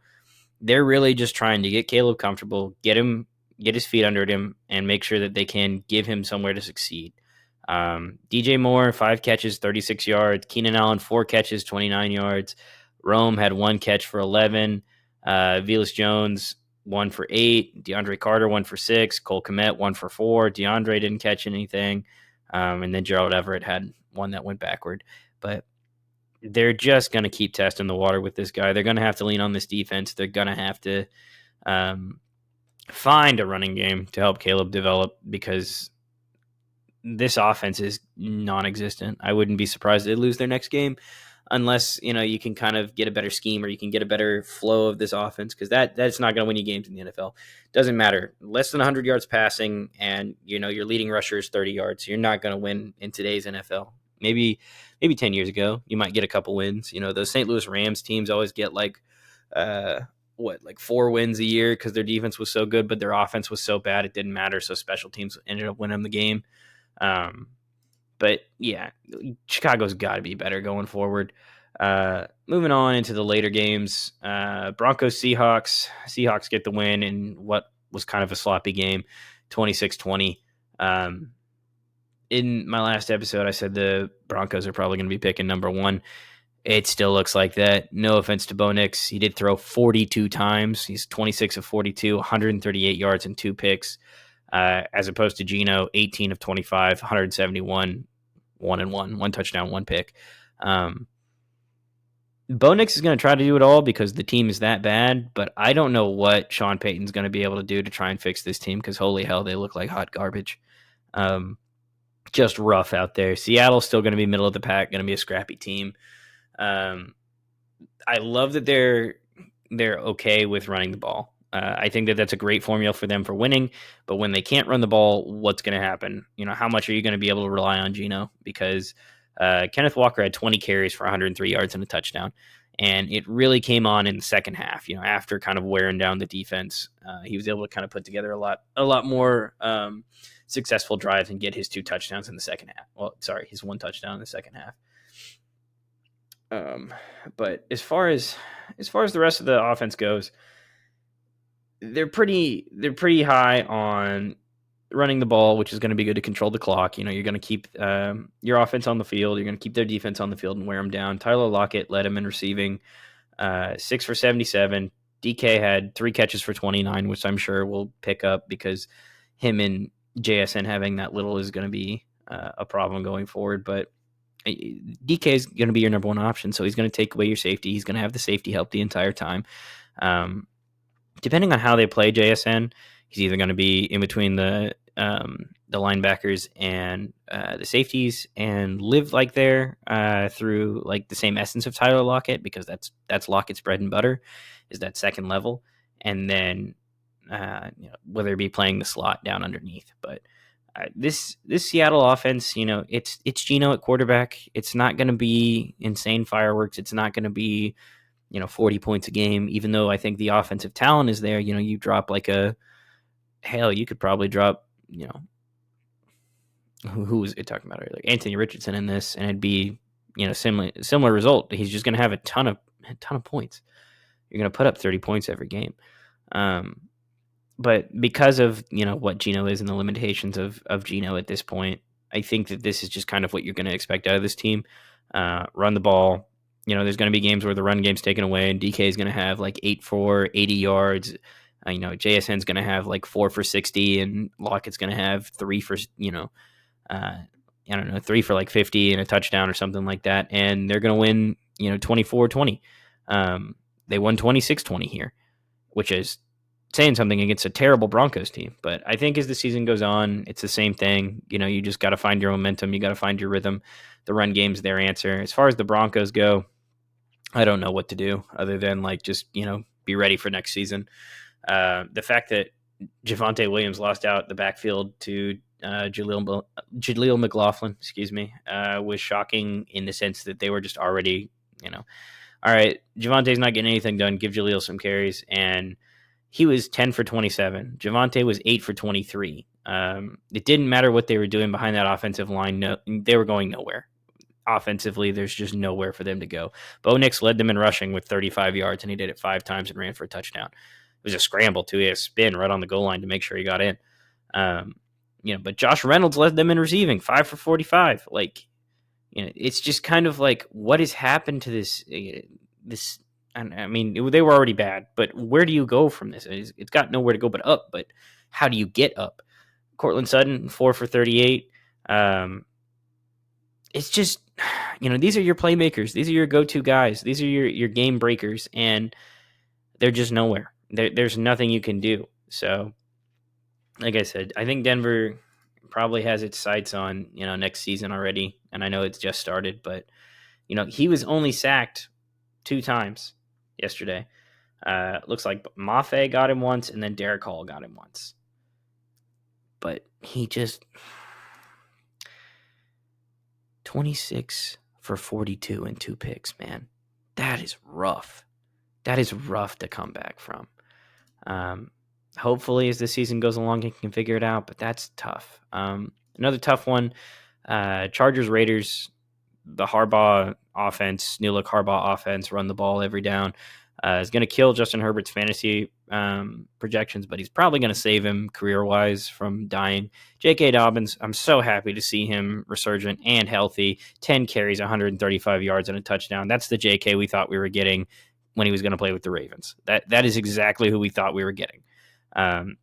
they're really just trying to get Caleb comfortable, get his feet under him, and make sure that they can give him somewhere to succeed. DJ Moore, 5 catches, 36 yards. Keenan Allen, 4 catches, 29 yards. Rome had 1 catch for 11. Velus Jones, 1 for 8. DeAndre Carter, 1 for 6. Cole Kmet, 1 for 4. DeAndre didn't catch anything. And then Gerald Everett had 1 that went backward. but they're just going to keep testing the water with this guy. They're going to have to lean on this defense. They're going to have to um, find a running game to help Caleb develop, because this offense is non-existent. I wouldn't be surprised if they lose their next game, unless you can kind of get a better scheme, or you can get a better flow of this offense, because that's not going to win you games in the NFL. Doesn't matter. Less than 100 yards passing, and your leading rusher is 30 yards. You're not going to win in today's NFL. Maybe 10 years ago, you might get a couple wins. Those St. Louis Rams teams always get like 4 wins a year because their defense was so good, but their offense was so bad it didn't matter. So special teams ended up winning the game. But yeah, Chicago's got to be better going forward. Moving on into the later games, Broncos Seahawks. Seahawks get the win in what was kind of a sloppy game, 26-20. In my last episode, I said the Broncos are probably going to be picking number 1. It still looks like that. No offense to Bo Nix. He did throw 42 times. He's 26 of 42, 138 yards and 2 picks, as opposed to Geno, 18 of 25, 171, 1-1, 1 touchdown, 1 pick. Bo Nix is going to try to do it all because the team is that bad, but I don't know what Sean Payton's going to be able to do to try and fix this team, because holy hell, they look like hot garbage. Just rough out there. Seattle's still going to be middle of the pack, going to be a scrappy team. I love that they're okay with running the ball. I think that that's a great formula for them for winning. But when they can't run the ball, what's going to happen? How much are you going to be able to rely on Geno? Because Kenneth Walker had 20 carries for 103 yards and a touchdown. And it really came on in the second half, after kind of wearing down the defense. He was able to kind of put together a lot more successful drives and get his 2 touchdowns in the second half. Well, sorry, his 1 touchdown in the second half. But as far as the rest of the offense goes, they're pretty high on running the ball, which is going to be good to control the clock. You're going to keep your offense on the field. You're going to keep their defense on the field and wear them down. Tyler Lockett led him in receiving, 6 for 77. DK had 3 catches for 29, which I'm sure will pick up, because him and JSN having that little is going to be a problem going forward. But DK is going to be your number 1 option, so he's going to take away your safety. He's going to have the safety help the entire time. Depending on how they play JSN, he's either going to be in between the linebackers and the safeties and live like there through like the same essence of Tyler Lockett, because that's Lockett's bread and butter, is that second level, and then whether it be playing the slot down underneath. But this Seattle offense, it's Geno at quarterback. It's not going to be insane fireworks. It's not going to be 40 points a game, even though I think the offensive talent is there. You drop you could probably drop, who was it talking about earlier? Anthony Richardson in this, and it'd be, similar result. He's just going to have a ton of points. You're going to put up 30 points every game. But because of, what Geno is and the limitations of Geno at this point, I think that this is just kind of what you're going to expect out of this team. Run the ball. There's going to be games where the run game's taken away, and DK is going to have like 8 for 80 yards. JSN's going to have like 4 for 60, and Lockett's going to have 3 for, 3 for like 50 and a touchdown or something like that. And they're going to win, 24-20. They won 26-20 here, which is saying something against a terrible Broncos team. But I think as the season goes on, it's the same thing. You just got to find your momentum. You got to find your rhythm. The run game's their answer. As far as the Broncos go, I don't know what to do other than just, be ready for next season. The fact that Javonte Williams lost out the backfield to Jaleel McLaughlin, was shocking, in the sense that they were just already, all right, Javonte's not getting anything done. Give Jaleel some carries. And he was 10 for 27. Javonte was 8 for 23. It didn't matter what they were doing behind that offensive line. No, they were going nowhere. Offensively, there's just nowhere for them to go. Bo Nix led them in rushing with 35 yards, and he did it 5 times and ran for a touchdown. It was a scramble, too. He had a spin right on the goal line to make sure he got in. But Josh Reynolds led them in receiving, 5 for 45. It's just kind of like, what has happened to this? I mean, they were already bad, but where do you go from this? It's got nowhere to go but up. But how do you get up? Cortland Sutton, 4 for 38. it's just, these are your playmakers. These are your go-to guys. These are your game breakers, and they're just nowhere. There's nothing you can do. So, like I said, I think Denver probably has its sights on, next season already. And I know it's just started, but, he was only sacked 2 times yesterday. Looks like Mafe got him once, and then Derek Hall got him once. But he just 26 for 42 and 2 picks, man. That is rough. That is rough to come back from. Hopefully, as the season goes along, he can figure it out, but that's tough. Another tough one, Chargers, Raiders, the Harbaugh offense, new look Harbaugh offense, run the ball every down. Is going to kill Justin Herbert's fantasy projections, but he's probably going to save him career-wise from dying. J.K. Dobbins, I'm so happy to see him resurgent and healthy. 10 carries, 135 yards, and a touchdown. That's the J.K. we thought we were getting when he was going to play with the Ravens. That is exactly who we thought we were getting.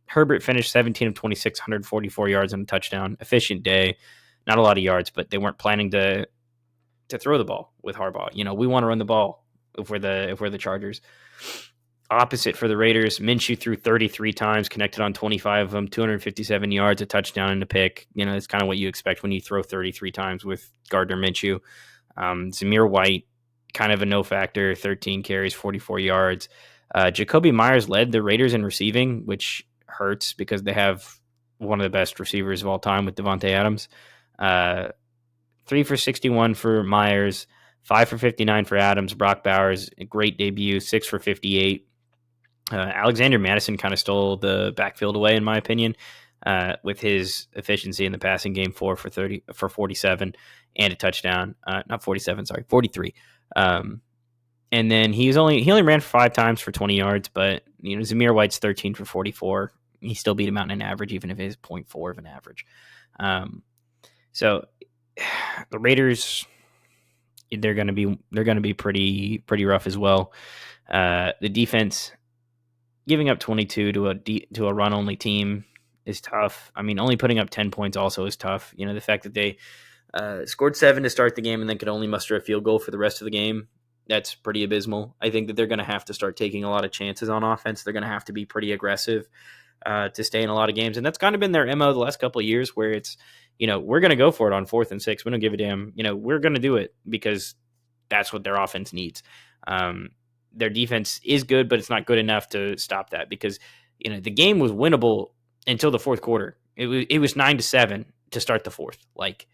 Herbert finished 17 of 26, 144 yards and a touchdown. Efficient day. Not a lot of yards, but they weren't planning to throw the ball with Harbaugh. We want to run the ball if we're the Chargers. Opposite for the Raiders, Minshew threw 33 times, connected on 25 of them, 257 yards, a touchdown, and a pick. It's kind of what you expect when you throw 33 times with Gardner Minshew. Zamir White, kind of a no factor, 13 carries, 44 yards. Jacoby Myers led the Raiders in receiving, which hurts because they have one of the best receivers of all time with Devontae Adams. 3 for 61 for Myers, 5 for 59 for Adams. Brock Bowers, a great debut, 6 for 58. Alexander Madison kind of stole the backfield away, in my opinion, with his efficiency in the passing game, 4 for 47 and a touchdown. Not 47, sorry, 43. And then he only ran 5 times for 20 yards, but Zamir White's 13 for 44. He still beat him out in an average, even if it is 0.4 of an average. So the Raiders, they're going to be pretty rough as well. The defense giving up 22 to a run only team is tough. I mean, only putting up 10 points also is tough. The fact that they scored 7 to start the game and then could only muster a field goal for the rest of the game, that's pretty abysmal. I think that they're going to have to start taking a lot of chances on offense. They're going to have to be pretty aggressive to stay in a lot of games. And that's kind of been their MO the last couple of years, where it's, we're going to go for it on 4th and 6. We don't give a damn. We're going to do it because that's what their offense needs. Their defense is good, but it's not good enough to stop that, because, the game was winnable until the 4th quarter. It was 9-7 to start the 4th. Like,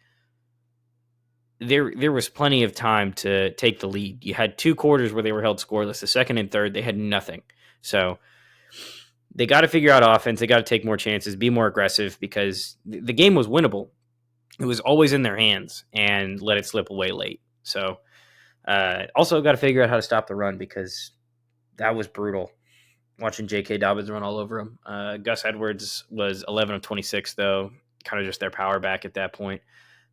there was plenty of time to take the lead. You had 2 quarters where they were held scoreless. The 2nd and 3rd, they had nothing. So they got to figure out offense. They got to take more chances, be more aggressive, because the game was winnable. It was always in their hands, and let it slip away late. So also got to figure out how to stop the run, because that was brutal. Watching J.K. Dobbins run all over him. Gus Edwards was 11 of 26, though. Kind of just their power back at that point.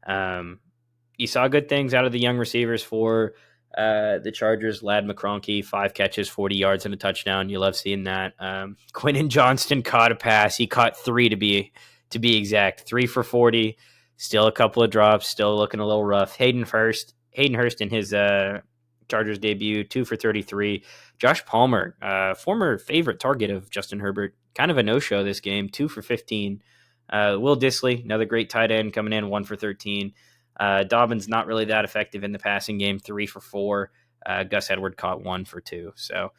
You saw good things out of the young receivers for the Chargers. Ladd McCronkey, 5 catches, 40 yards, and a touchdown. You love seeing that. Quentin Johnston caught a pass. He caught 3 to be exact. 3 for 40. Still a couple of drops. Still looking a little rough. Hayden Hurst in his Chargers debut, 2 for 33. Josh Palmer, former favorite target of Justin Herbert, kind of a no-show this game, 2 for 15. Will Dissly, another great tight end, coming in, 1 for 13. Dobbins not really that effective in the passing game, 3 for 4. Gus Edwards caught 1 for 2. So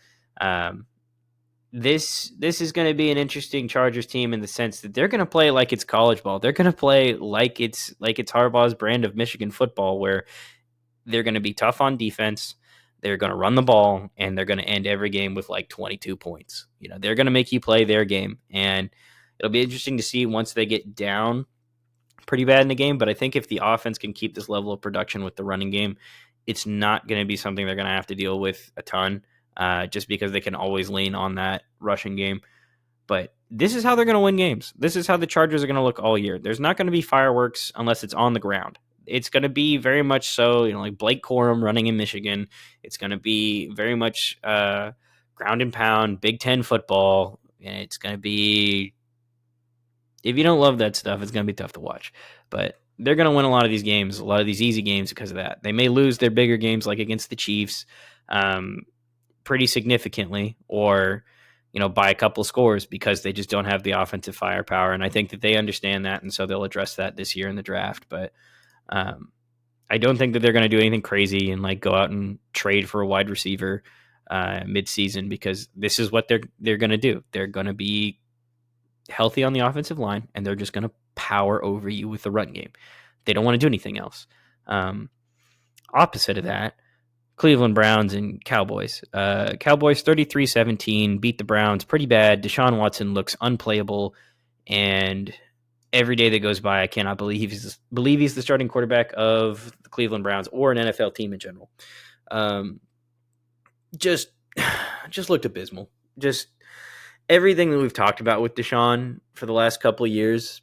this is going to be an interesting Chargers team, in the sense that they're going to play like it's college ball. They're going to play like it's Harbaugh's brand of Michigan football, where they're going to be tough on defense. They're going to run the ball, and they're going to end every game with like 22 points. They're going to make you play their game, and it'll be interesting to see once they get down pretty bad in the game. But I think if the offense can keep this level of production with the running game, it's not going to be something they're going to have to deal with a ton, just because they can always lean on that rushing game. But this is how they're going to win games. This is how the Chargers are going to look all year. There's not going to be fireworks unless it's on the ground. It's going to be very much so, like Blake Corum running in Michigan. It's going to be very much ground and pound, Big Ten football. And it's going to be, if you don't love that stuff, it's going to be tough to watch. But they're going to win a lot of these games, a lot of these easy games because of that. They may lose their bigger games like against the Chiefs pretty significantly, or by a couple scores, because they just don't have the offensive firepower. And I think that they understand that, and so they'll address that this year in the draft. But I don't think that they're going to do anything crazy and like go out and trade for a wide receiver mid-season, because this is what they're going to do. They're going to be healthy on the offensive line, and they're just going to power over you with the run game. They don't want to do anything else. Opposite of that, Cleveland Browns and Cowboys. Cowboys 33-17 beat the Browns pretty bad. Deshaun Watson looks unplayable, and every day that goes by, I cannot believe he's the starting quarterback of the Cleveland Browns or an NFL team in general. Just looked abysmal. Just everything that we've talked about with Deshaun for the last couple of years,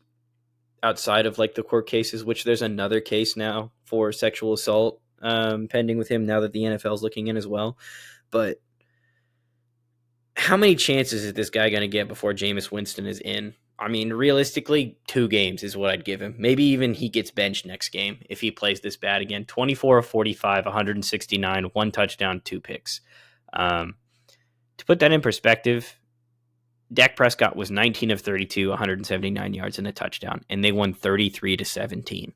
outside of like the court cases, which there's another case now for sexual assault pending with him now that the NFL is looking in as well. But how many chances is this guy going to get before Jameis Winston is in? I mean, realistically, 2 games is what I'd give him. Maybe even he gets benched next game if he plays this bad again. 24 of 45, 169, 1 touchdown, 2 picks. To put that in perspective, Dak Prescott was 19 of 32, 179 yards and a touchdown, and they won 33-17.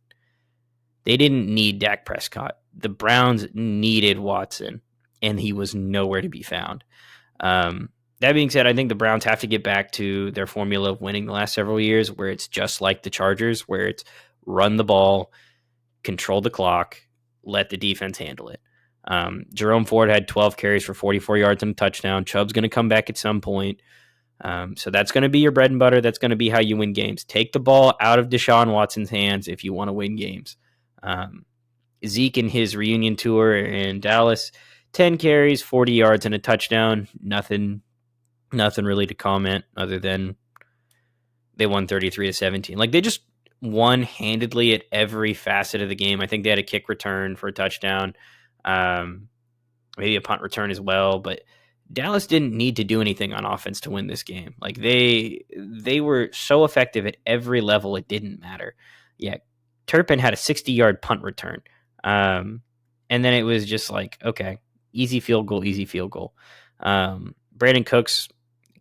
They didn't need Dak Prescott. The Browns needed Watson, and he was nowhere to be found. That being said, I think the Browns have to get back to their formula of winning the last several years, where it's just like the Chargers, where it's run the ball, control the clock, let the defense handle it. Jerome Ford had 12 carries for 44 yards and a touchdown. Chubb's going to come back at some point. So that's going to be your bread and butter. That's going to be how you win games. Take the ball out of Deshaun Watson's hands if you want to win games. Zeke in his reunion tour in Dallas, 10 carries, 40 yards and a touchdown. Nothing really to comment other than they won 33-17. Like, they just won handedly at every facet of the game. I think they had a kick return for a touchdown, maybe a punt return as well. But Dallas didn't need to do anything on offense to win this game. Like, they were so effective at every level, it didn't matter. Yeah, Turpin had a 60-yard punt return. And then it was just like, okay, easy field goal. Brandon Cooks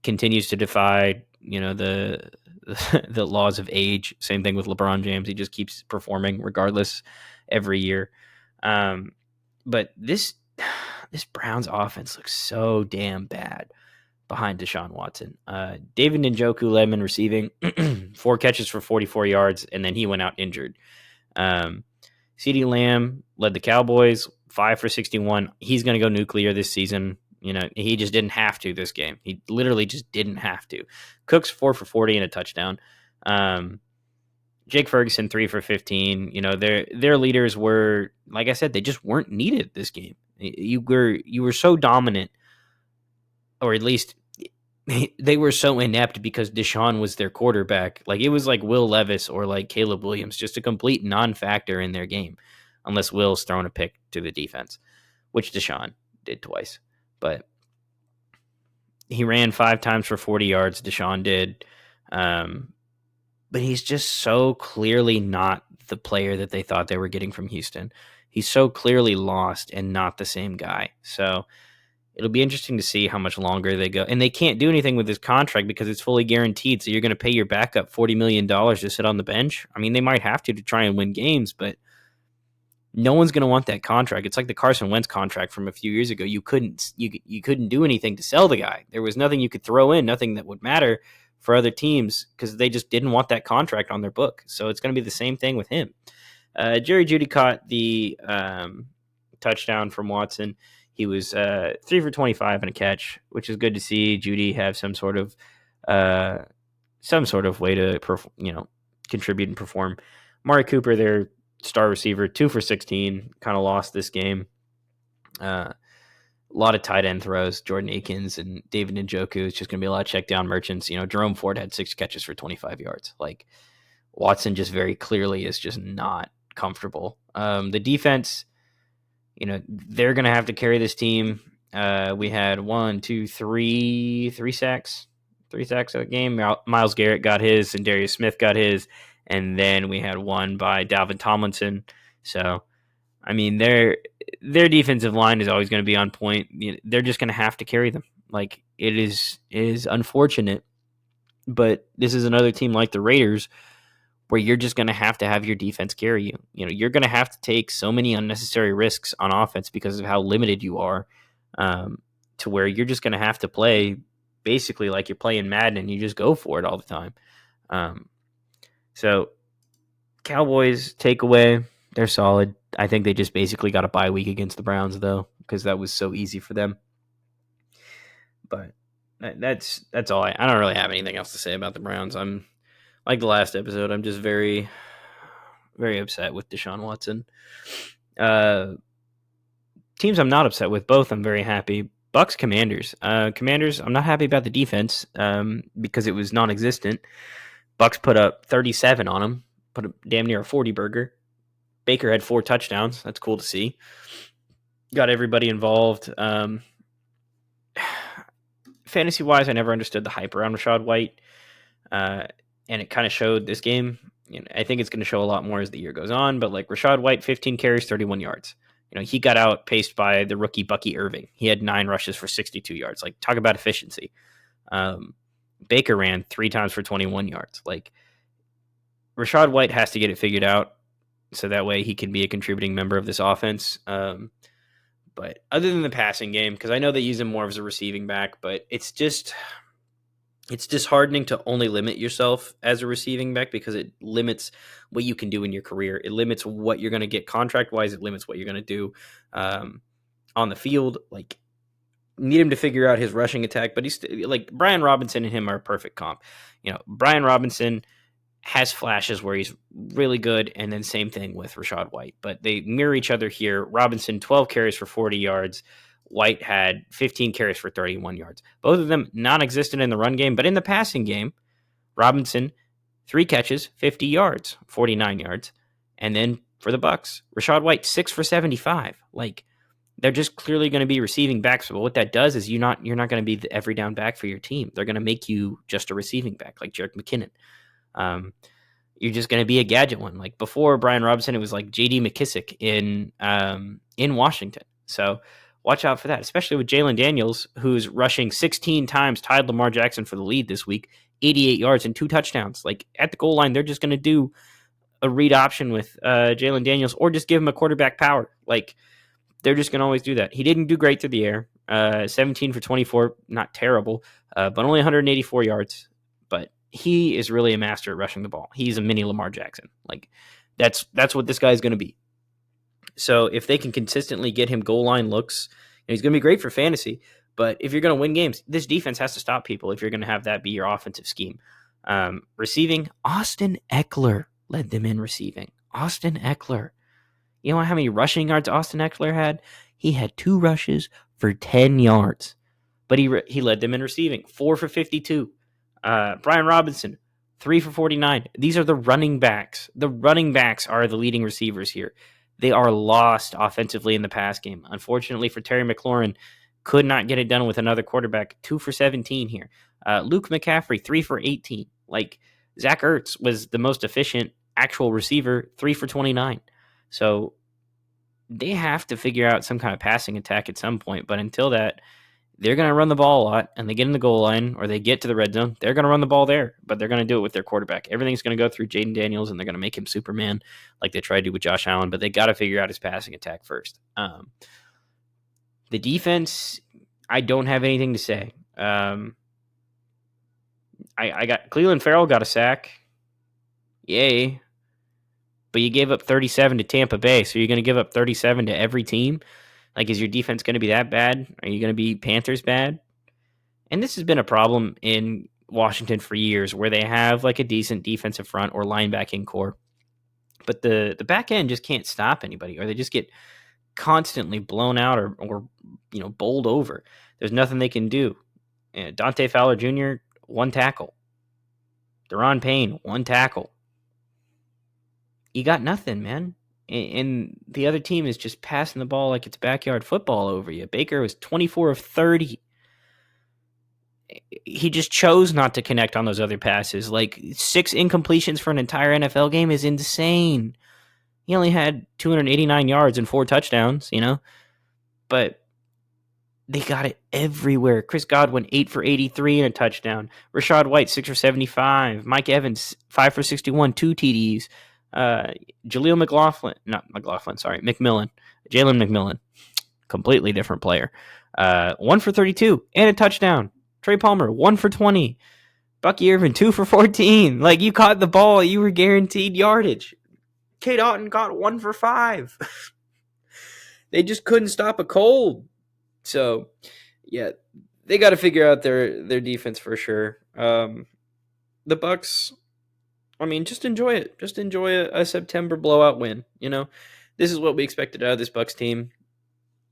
continues to defy, the laws of age. Same thing with LeBron James. He just keeps performing regardless every year. But this Browns offense looks so damn bad behind Deshaun Watson. David Njoku led him in receiving, 4 catches for 44 yards, and then he went out injured. CeeDee Lamb led the Cowboys, 5 for 61. He's going to go nuclear this season. He just didn't have to this game. He literally just didn't have to. Cooks 4 for 40 and a touchdown. Jake Ferguson 3 for 15. Their leaders were, like I said, they just weren't needed this game. You were so dominant, or at least they were so inept because Deshaun was their quarterback. Like, it was like Will Levis or like Caleb Williams, just a complete non-factor in their game, unless Will's thrown a pick to the defense, which Deshaun did twice. But he ran 5 times for 40 yards, Deshaun did. But he's just so clearly not the player that they thought they were getting from Houston. He's so clearly lost and not the same guy. So it'll be interesting to see how much longer they go. And they can't do anything with his contract because it's fully guaranteed. So you're going to pay your backup $40 million to sit on the bench. I mean, they might have to try and win games, but no one's going to want that contract. It's like the Carson Wentz contract from a few years ago. You couldn't do anything to sell the guy. There was nothing you could throw in, nothing that would matter for other teams, because they just didn't want that contract on their book. So it's going to be the same thing with him. Jerry Jeudy caught the touchdown from Watson. He was 3 for 25 and a catch, which is good to see Jeudy have some sort of way to contribute and perform. Amari Cooper, their star receiver, 2 for 16, kind of lost this game. A lot of tight end throws. Jordan Akins and David Njoku. It's just going to be a lot of check down merchants. Jerome Ford had 6 catches for 25 yards. Like, Watson just very clearly is just not comfortable. The defense, they're going to have to carry this team. We had 3 sacks. 3 sacks of the game. Myles Garrett got his, and Darius Smith got his, and then we had one by Dalvin Tomlinson. So, I mean, their defensive line is always going to be on point. They're just going to have to carry them. Like, it is unfortunate, but this is another team like the Raiders where you're just going to have your defense carry you. You're going to have to take so many unnecessary risks on offense because of how limited you are, to where you're just going to have to play basically like you're playing Madden and you just go for it all the time. So Cowboys takeaway, they're solid. I think they just basically got a bye week against the Browns though, because that was so easy for them. But that's all. I don't really have anything else to say about the Browns. I'm like the last episode. I'm just very, very upset with Deshaun Watson. Teams I'm not upset with, both I'm very happy. Bucks, Commanders. Commanders, I'm not happy about the defense because it was non-existent. Bucks put up 37 on them, put up damn near a 40 burger. Baker had 4 touchdowns. That's cool to see. Got everybody involved. Fantasy-wise, I never understood the hype around Rachaad White, and it kind of showed this game. I think it's going to show a lot more as the year goes on, but like Rachaad White, 15 carries, 31 yards. He got outpaced by the rookie Bucky Irving. He had 9 rushes for 62 yards. Like, talk about efficiency. Baker ran 3 times for 21 yards. Like, Rachaad White has to get it figured out so that way he can be a contributing member of this offense. But other than the passing game, because I know they use him more as a receiving back, but it's disheartening to only limit yourself as a receiving back because it limits what you can do in your career. It limits what you're going to get contract-wise. It limits what you're going to do on the field. Like, need him to figure out his rushing attack, but he's like Brian Robinson and him are a perfect comp. Brian Robinson has flashes where he's really good, and then same thing with Rachaad White. But they mirror each other here. Robinson, 12 carries for 40 yards. White had 15 carries for 31 yards. Both of them non-existent in the run game, but in the passing game, Robinson, 3 catches, 50 yards, 49 yards. And then for the Bucks, Rachaad White, 6 for 75. Like, they're just clearly going to be receiving backs. But what that does is you're not going to be the every down back for your team. They're going to make you just a receiving back, like Jerick McKinnon. You're just going to be a gadget one. Like before Brian Robinson, it was like J.D. McKissick in Washington. So watch out for that, especially with Jalen Daniels, who's rushing 16 times, tied Lamar Jackson for the lead this week, 88 yards and 2 touchdowns. Like at the goal line, they're just going to do a read option with Jalen Daniels or just give him a quarterback power. Like they're just going to always do that. He didn't do great through the air. 17 for 24, not terrible, but only 184 yards. But he is really a master at rushing the ball. He's a mini Lamar Jackson. Like that's what this guy is going to be. So if they can consistently get him goal line looks, he's going to be great for fantasy. But if you're going to win games, this defense has to stop people if you're going to have that be your offensive scheme. Receiving, Austin Eckler led them in receiving. Austin Eckler. You know how many rushing yards Austin Eckler had? He had 2 rushes for 10 yards. But he led them in receiving. 4 for 52. Brian Robinson, 3 for 49. These are the running backs. The running backs are the leading receivers here. They are lost offensively in the pass game. Unfortunately for Terry McLaurin, could not get it done with another quarterback. 2 for 17 here. Luke McCaffrey, 3 for 18. Like Zach Ertz was the most efficient actual receiver, 3 for 29. So they have to figure out some kind of passing attack at some point. But until that, they're going to run the ball a lot, and they get in the goal line or they get to the red zone. They're going to run the ball there, but they're going to do it with their quarterback. Everything's going to go through Jaden Daniels, and they're going to make him Superman like they tried to do with Josh Allen, but they got to figure out his passing attack first. The defense, I don't have anything to say. I got Cleveland Farrell got a sack. Yay. But you gave up 37 to Tampa Bay, so you're going to give up 37 to every team? Like, is your defense going to be that bad? Are you going to be Panthers bad? And this has been a problem in Washington for years, where they have like a decent defensive front or linebacking core, but the back end just can't stop anybody, or they just get constantly blown out or bowled over. There's nothing they can do. Dante Fowler Jr., 1 tackle. Deron Payne, 1 tackle. You got nothing, man. And the other team is just passing the ball like it's backyard football over you. Baker was 24 of 30. he just chose not to connect on those other passes. Like 6 incompletions for an entire NFL game is insane. He only had 289 yards and 4 touchdowns, but they got it everywhere. Chris Godwin, 8 for 83 and a touchdown. Rachaad White, 6 for 75. Mike Evans, 5 for 61, 2 TDs. Jalen McMillan, completely different player. 1 for 32 and a touchdown. Trey Palmer, 1 for 20. Bucky Irvin, 2 for 14. Like, you caught the ball, you were guaranteed yardage. Cade Otton got 1 for 5. They just couldn't stop a cold. So, yeah, they got to figure out their defense for sure. The Bucs, I mean, just enjoy it. Just enjoy a September blowout win. This is what we expected out of this Bucs team.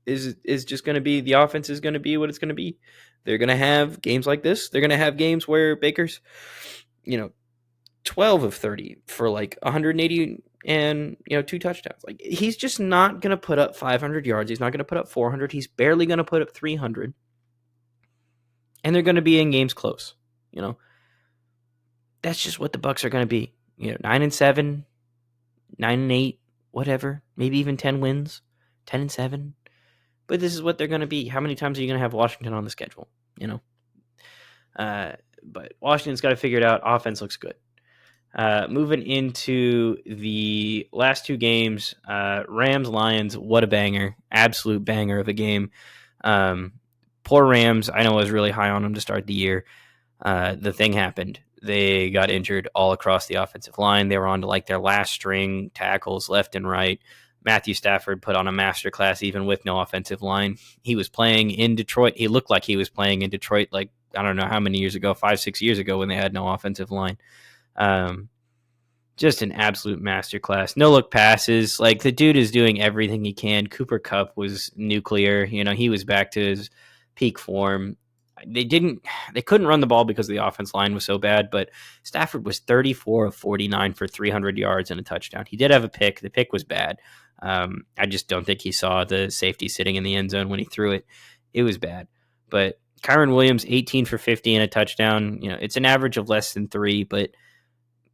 Is just going to be, the offense is going to be what it's going to be. They're going to have games like this. They're going to have games where Baker's, 12 of 30 for like 180 and 2 touchdowns. Like, he's just not going to put up 500 yards. He's not going to put up 400. He's barely going to put up 300. And they're going to be in games close. That's just what the Bucs are going to be. 9-7, 9-8, whatever. Maybe even 10 wins, 10-7. But this is what they're going to be. How many times are you going to have Washington on the schedule? But Washington's got to figure it out. Offense looks good. Moving into the last 2 games, Rams-Lions, what a banger. Absolute banger of a game. Poor Rams. I know I was really high on them to start the year. The thing happened. They got injured all across the offensive line. They were on to like their last string tackles left and right. Matthew Stafford put on a masterclass even with no offensive line. He was playing in Detroit. He looked like he was playing in Detroit like, I don't know how many years ago, 5-6 years ago, when they had no offensive line. Just an absolute masterclass. No look passes. Like, the dude is doing everything he can. Cooper Kupp was nuclear. He was back to his peak form. They couldn't run the ball because the offense line was so bad, but Stafford was 34 of 49 for 300 yards and a touchdown. He did have a pick. The pick was bad. I just don't think he saw the safety sitting in the end zone when he threw it. It was bad. But Kyren Williams, 18 for 50 and a touchdown. It's an average of less than 3, but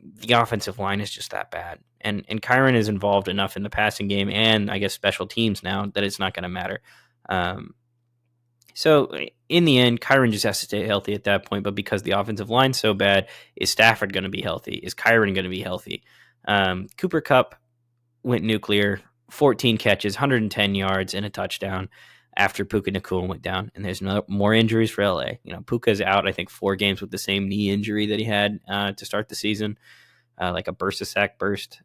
the offensive line is just that bad. And Kyren is involved enough in the passing game and, I guess, special teams now that it's not going to matter. So in the end, Kyren just has to stay healthy at that point. But because the offensive line's so bad, is Stafford going to be healthy? Is Kyren going to be healthy? Cooper Kupp went nuclear, 14 catches, 110 yards, and a touchdown after Puka Nacua went down. And there's more injuries for LA. Puka's out, I think, 4 games with the same knee injury that he had to start the season, like a bursa-sac burst.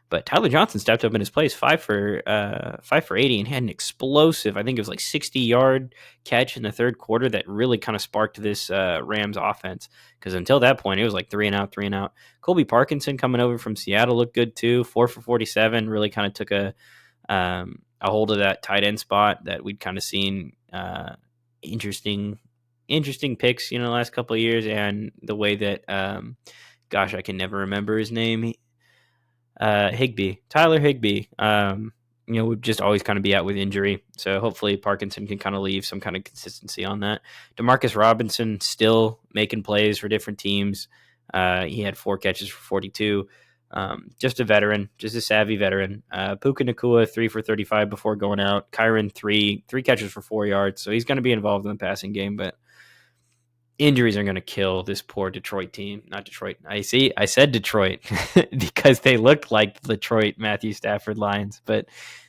But Tyler Johnson stepped up in his place, 5 for 80, and had an explosive, I think it was like 60-yard catch in the third quarter that really kind of sparked this Rams offense. Because until that point, it was like 3 and out, 3 and out. Colby Parkinson coming over from Seattle looked good too, 4 for 47, really kind of took a hold of that tight end spot that we'd kind of seen interesting picks, the last couple of years, and the way that, I can never remember his name. Tyler Higbee, would just always kind of be out with injury. So hopefully Parkinson can kind of leave some kind of consistency on that. Demarcus Robinson still making plays for different teams. He had 4 catches for 42. Just a veteran, just a savvy veteran. Puka Nacua, 3 for 35 before going out. Kyren, 3 catches for 4 yards. So he's going to be involved in the passing game, but injuries are going to kill this poor Detroit team. Not Detroit. I said Detroit because they looked like Detroit Matthew Stafford Lions, but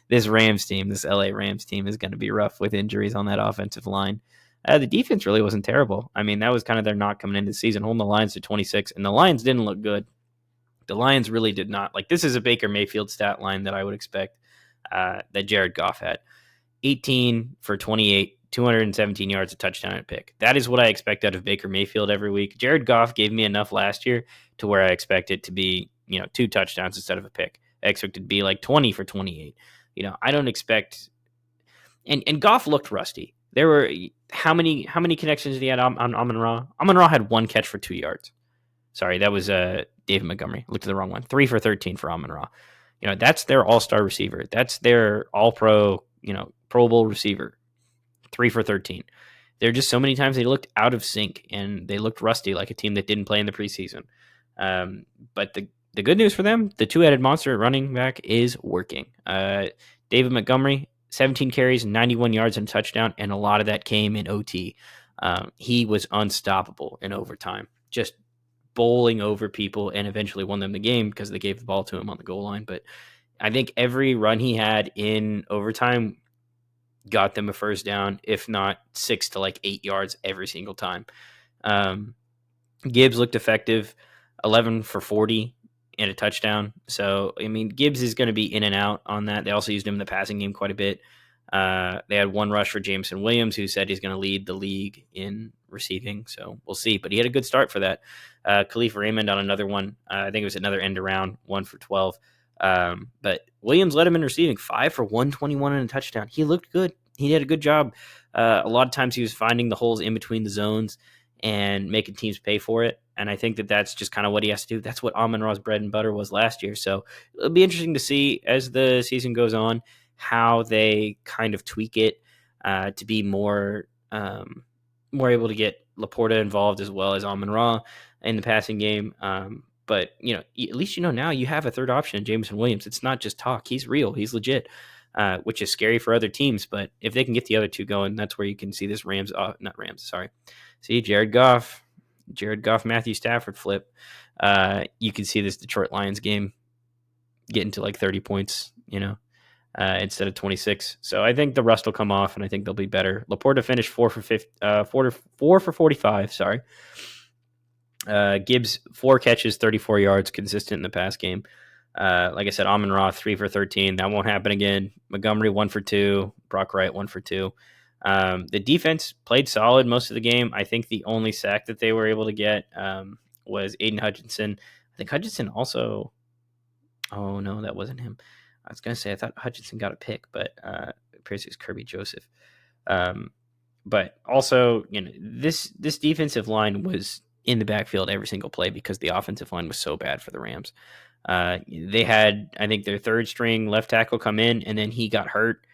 this Rams team, this LA Rams team, is going to be rough with injuries on that offensive line. The defense really wasn't terrible. I mean, that was kind of their knock coming into the season, holding the Lions to 26, and the Lions didn't look good. The Lions really did not. Like, this is a Baker Mayfield stat line that I would expect that Jared Goff had. 18 for 28. 217 yards, a touchdown, and a pick. That is what I expect out of Baker Mayfield every week. Jared Goff gave me enough last year to where I expect it to be, 2 touchdowns instead of a pick. I expect it to be like 20 for 28. I don't expect. And Goff looked rusty. There were how many connections did he had on Amon-Ra? Amon-Ra had 1 catch for 2 yards. Sorry, that was David Montgomery. Looked at the wrong one. 3 for 13 for Amon-Ra. That's their all-star receiver. That's their all-pro, Pro Bowl receiver. 3 for 13. there are just so many times they looked out of sync and they looked rusty, like a team that didn't play in the preseason. But the good news for them, the two-headed monster at running back is working. David Montgomery, 17 carries, 91 yards and a touchdown, and a lot of that came in OT. He was unstoppable in overtime, just bowling over people, and eventually won them the game because they gave the ball to him on the goal line. But I think every run he had in overtime got them a first down, if not 6 to 8 yards every single time. Gibbs looked effective, 11 for 40 and a touchdown. So, I mean, Gibbs is going to be in and out on that. They also used him in the passing game quite a bit. They had one rush for Jameson Williams, who said he's going to lead the league in receiving. So we'll see. But he had a good start for that. Khalif Raymond on another one. I think it was another end around, 1 for 12. But Williams led him in receiving, 5 for 121 and a touchdown. He looked good. He did a good job. A lot of times he was finding the holes in between the zones and making teams pay for it. And I think that that's just kind of what he has to do. That's what Amon-Ra's bread and butter was last year. So it'll be interesting to see as the season goes on how they kind of tweak it to be more able to get Laporta involved as well as Amon-Ra in the passing game. But, at least now you have a third option, Jameson Williams. It's not just talk. He's real. He's legit, which is scary for other teams. But if they can get the other two going, that's where you can see this Jared Goff, Matthew Stafford flip. You can see this Detroit Lions game getting to 30 points, instead of 26. So I think the rust will come off, and I think they'll be better. Laporta finished 4 for 45. Sorry. Gibbs 4 catches, 34 yards, consistent in the pass game. Like I said, Amon-Ra 3 for 13. That won't happen again. Montgomery 1 for 2. Brock Wright 1 for 2. The defense played solid most of the game. I think the only sack that they were able to get was Aiden Hutchinson. I think Hutchinson also. Oh no, that wasn't him. I was gonna say I thought Hutchinson got a pick, but it appears it was Kirby Joseph. But also, this defensive line was in the backfield every single play because the offensive line was so bad for the Rams. They had, I think, their third string left tackle come in, and then he got hurt,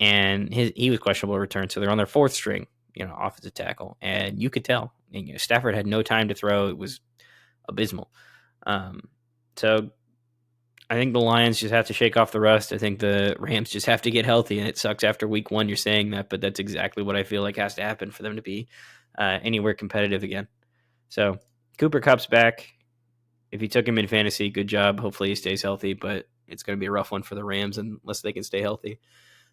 and he was questionable return. So they're on their fourth string, offensive tackle, and you could tell. And, Stafford had no time to throw; it was abysmal. So I think the Lions just have to shake off the rust. I think the Rams just have to get healthy, and it sucks after week 1 you're saying that, but that's exactly what I feel like has to happen for them to be anywhere competitive again. So Cooper Kupp's back. If you took him in fantasy, good job. Hopefully he stays healthy, but it's going to be a rough one for the Rams unless they can stay healthy.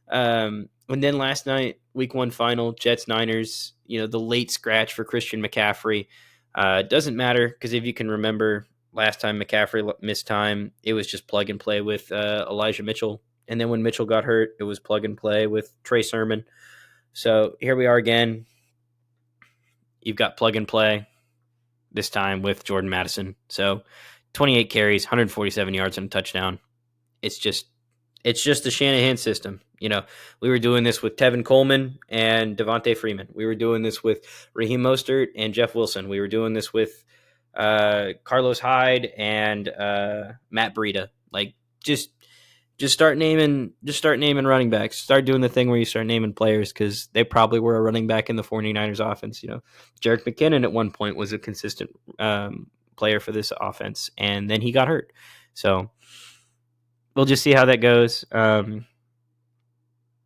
And then last night, week 1 final, Jets-Niners, the late scratch for Christian McCaffrey. Doesn't matter because if you can remember last time McCaffrey missed time, it was just plug and play with Elijah Mitchell. And then when Mitchell got hurt, it was plug and play with Trey Sermon. So here we are again. You've got plug and play this time with Jordan Mattison. So 28 carries, 147 yards and a touchdown. It's just the Shanahan system. We were doing this with Tevin Coleman and Devontae Freeman. We were doing this with Raheem Mostert and Jeff Wilson. We were doing this with Carlos Hyde and Matt Breida. Just start naming running backs. Start doing the thing where you start naming players because they probably were a running back in the 49ers offense. Jerick McKinnon at one point was a consistent player for this offense, and then he got hurt. So we'll just see how that goes. I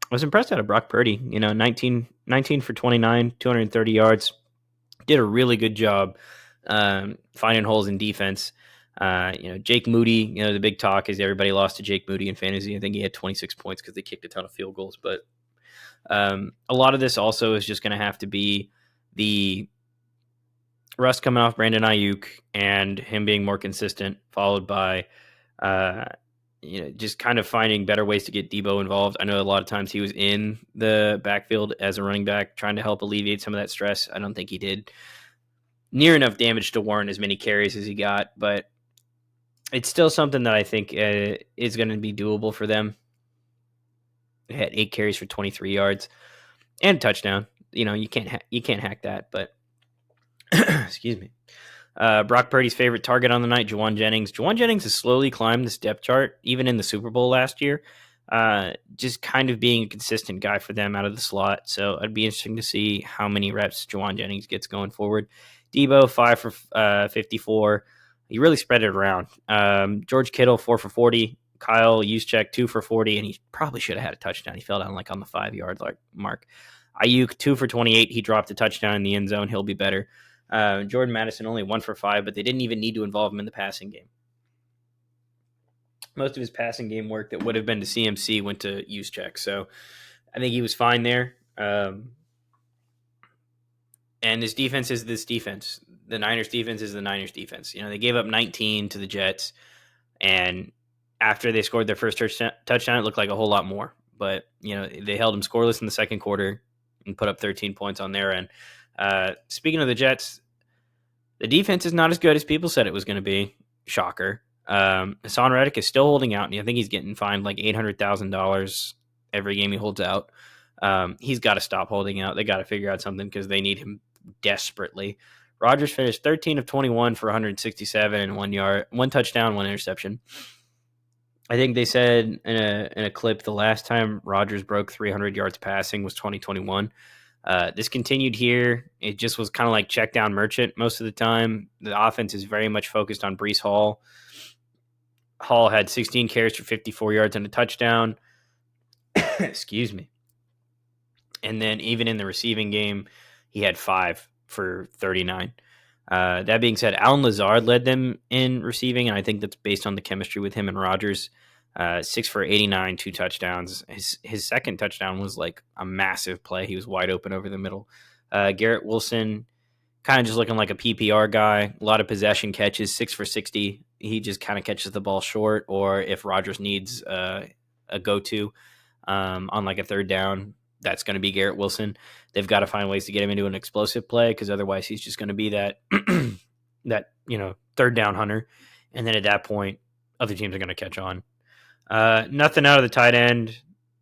was impressed out of Brock Purdy. 19 for 29, 230 yards. Did a really good job finding holes in defense. Jake Moody, the big talk is everybody lost to Jake Moody in fantasy. I think he had 26 points because they kicked a ton of field goals. But a lot of this also is just going to have to be the rust coming off Brandon Ayuk and him being more consistent, followed by just kind of finding better ways to get Debo involved. I know a lot of times he was in the backfield as a running back trying to help alleviate some of that stress. I don't think he did near enough damage to warrant as many carries as he got, but it's still something that I think is going to be doable for them. They had 8 carries for 23 yards and a touchdown. You can't hack that, but excuse me. Brock Purdy's favorite target on the night, Juwan Jennings. Juwan Jennings has slowly climbed this depth chart, even in the Super Bowl last year. just kind of being a consistent guy for them out of the slot. So it'd be interesting to see how many reps Jawan Jennings gets going forward. Debo, 5 for 54. He really spread it around. George Kittle, 4 for 40. Kyle Juszczyk, 2 for 40, and he probably should have had a touchdown. He fell down like on the 5-yard mark. Ayuk, 2 for 28. He dropped a touchdown in the end zone. He'll be better. Jordan Madison, only 1 for 5, but they didn't even need to involve him in the passing game. Most of his passing game work that would have been to CMC went to Juszczyk. So I think he was fine there. And this defense is this defense. The Niners defense is the Niners defense. They gave up 19 to the Jets, and after they scored their first touchdown, it looked like a whole lot more. But, they held them scoreless in the second quarter and put up 13 points on their end. Speaking of the Jets, the defense is not as good as people said it was going to be. Shocker. Hassan Reddick is still holding out, and I think he's getting fined like $800,000 every game he holds out. He's got to stop holding out. They got to figure out something because they need him desperately. Rodgers finished 13 of 21 for 167 and 1 touchdown, 1 interception. I think they said in a clip the last time Rodgers broke 300 yards passing was 2021. This continued here. It just was kind of like check down merchant most of the time. The offense is very much focused on Breece Hall. Hall had 16 carries for 54 yards and a touchdown. Excuse me. And then even in the receiving game, he had 5 for 39. That being said, Allen Lazard led them in receiving, and I think that's based on the chemistry with him and Rodgers. 6 for 89, 2 touchdowns. His second touchdown was like a massive play. He was wide open over the middle. Garrett Wilson, kind of just looking like a PPR guy. A lot of possession catches, 6 for 60. He just kind of catches the ball short, or if Rodgers needs a go-to on like a third down, that's going to be Garrett Wilson. They've got to find ways to get him into an explosive play because otherwise he's just going to be that third down hunter. And then at that point, other teams are going to catch on. Nothing out of the tight end.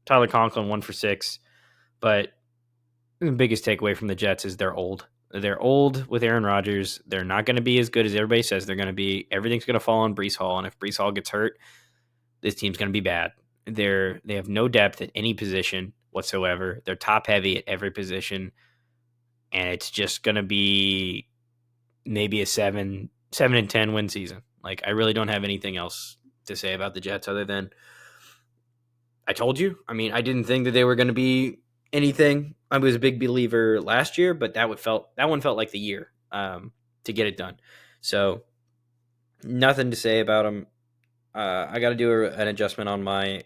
Tyler Conklin, 1 for 6. But the biggest takeaway from the Jets is they're old. They're old with Aaron Rodgers. They're not going to be as good as everybody says they're going to be. Everything's going to fall on Breece Hall, and if Breece Hall gets hurt, this team's going to be bad. They have no depth at any position whatsoever. They're top heavy at every position, and it's just going to be maybe a 7-10 win season. Like, I really don't have anything else to say about the Jets other than I told you. I mean, I didn't think that they were going to be anything. I was a big believer last year, but that one felt like the year to get it done. So nothing to say about them. I got to do an adjustment on my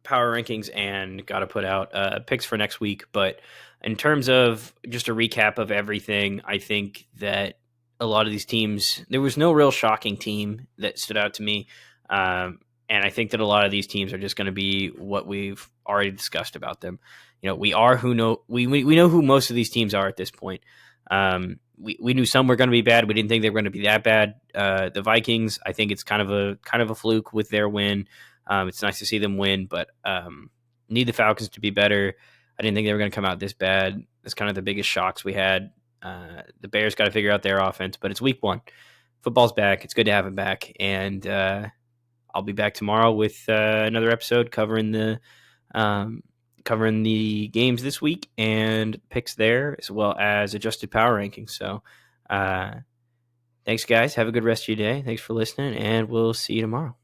power rankings and got to put out picks for next week. But in terms of just a recap of everything, I think that a lot of these teams, there was no real shocking team that stood out to me. And I think that a lot of these teams are just going to be what we've already discussed about them. We know who most of these teams are at this point. We knew some were going to be bad. We didn't think they were going to be that bad. The Vikings, I think it's kind of a fluke with their win. It's nice to see them win, but need the Falcons to be better. I didn't think they were going to come out this bad. That's kind of the biggest shocks we had. The Bears got to figure out their offense, but it's week 1. Football's back. It's good to have it back, and I'll be back tomorrow with another episode covering the games this week and picks there, as well as adjusted power rankings. So thanks, guys. Have a good rest of your day. Thanks for listening, and we'll see you tomorrow.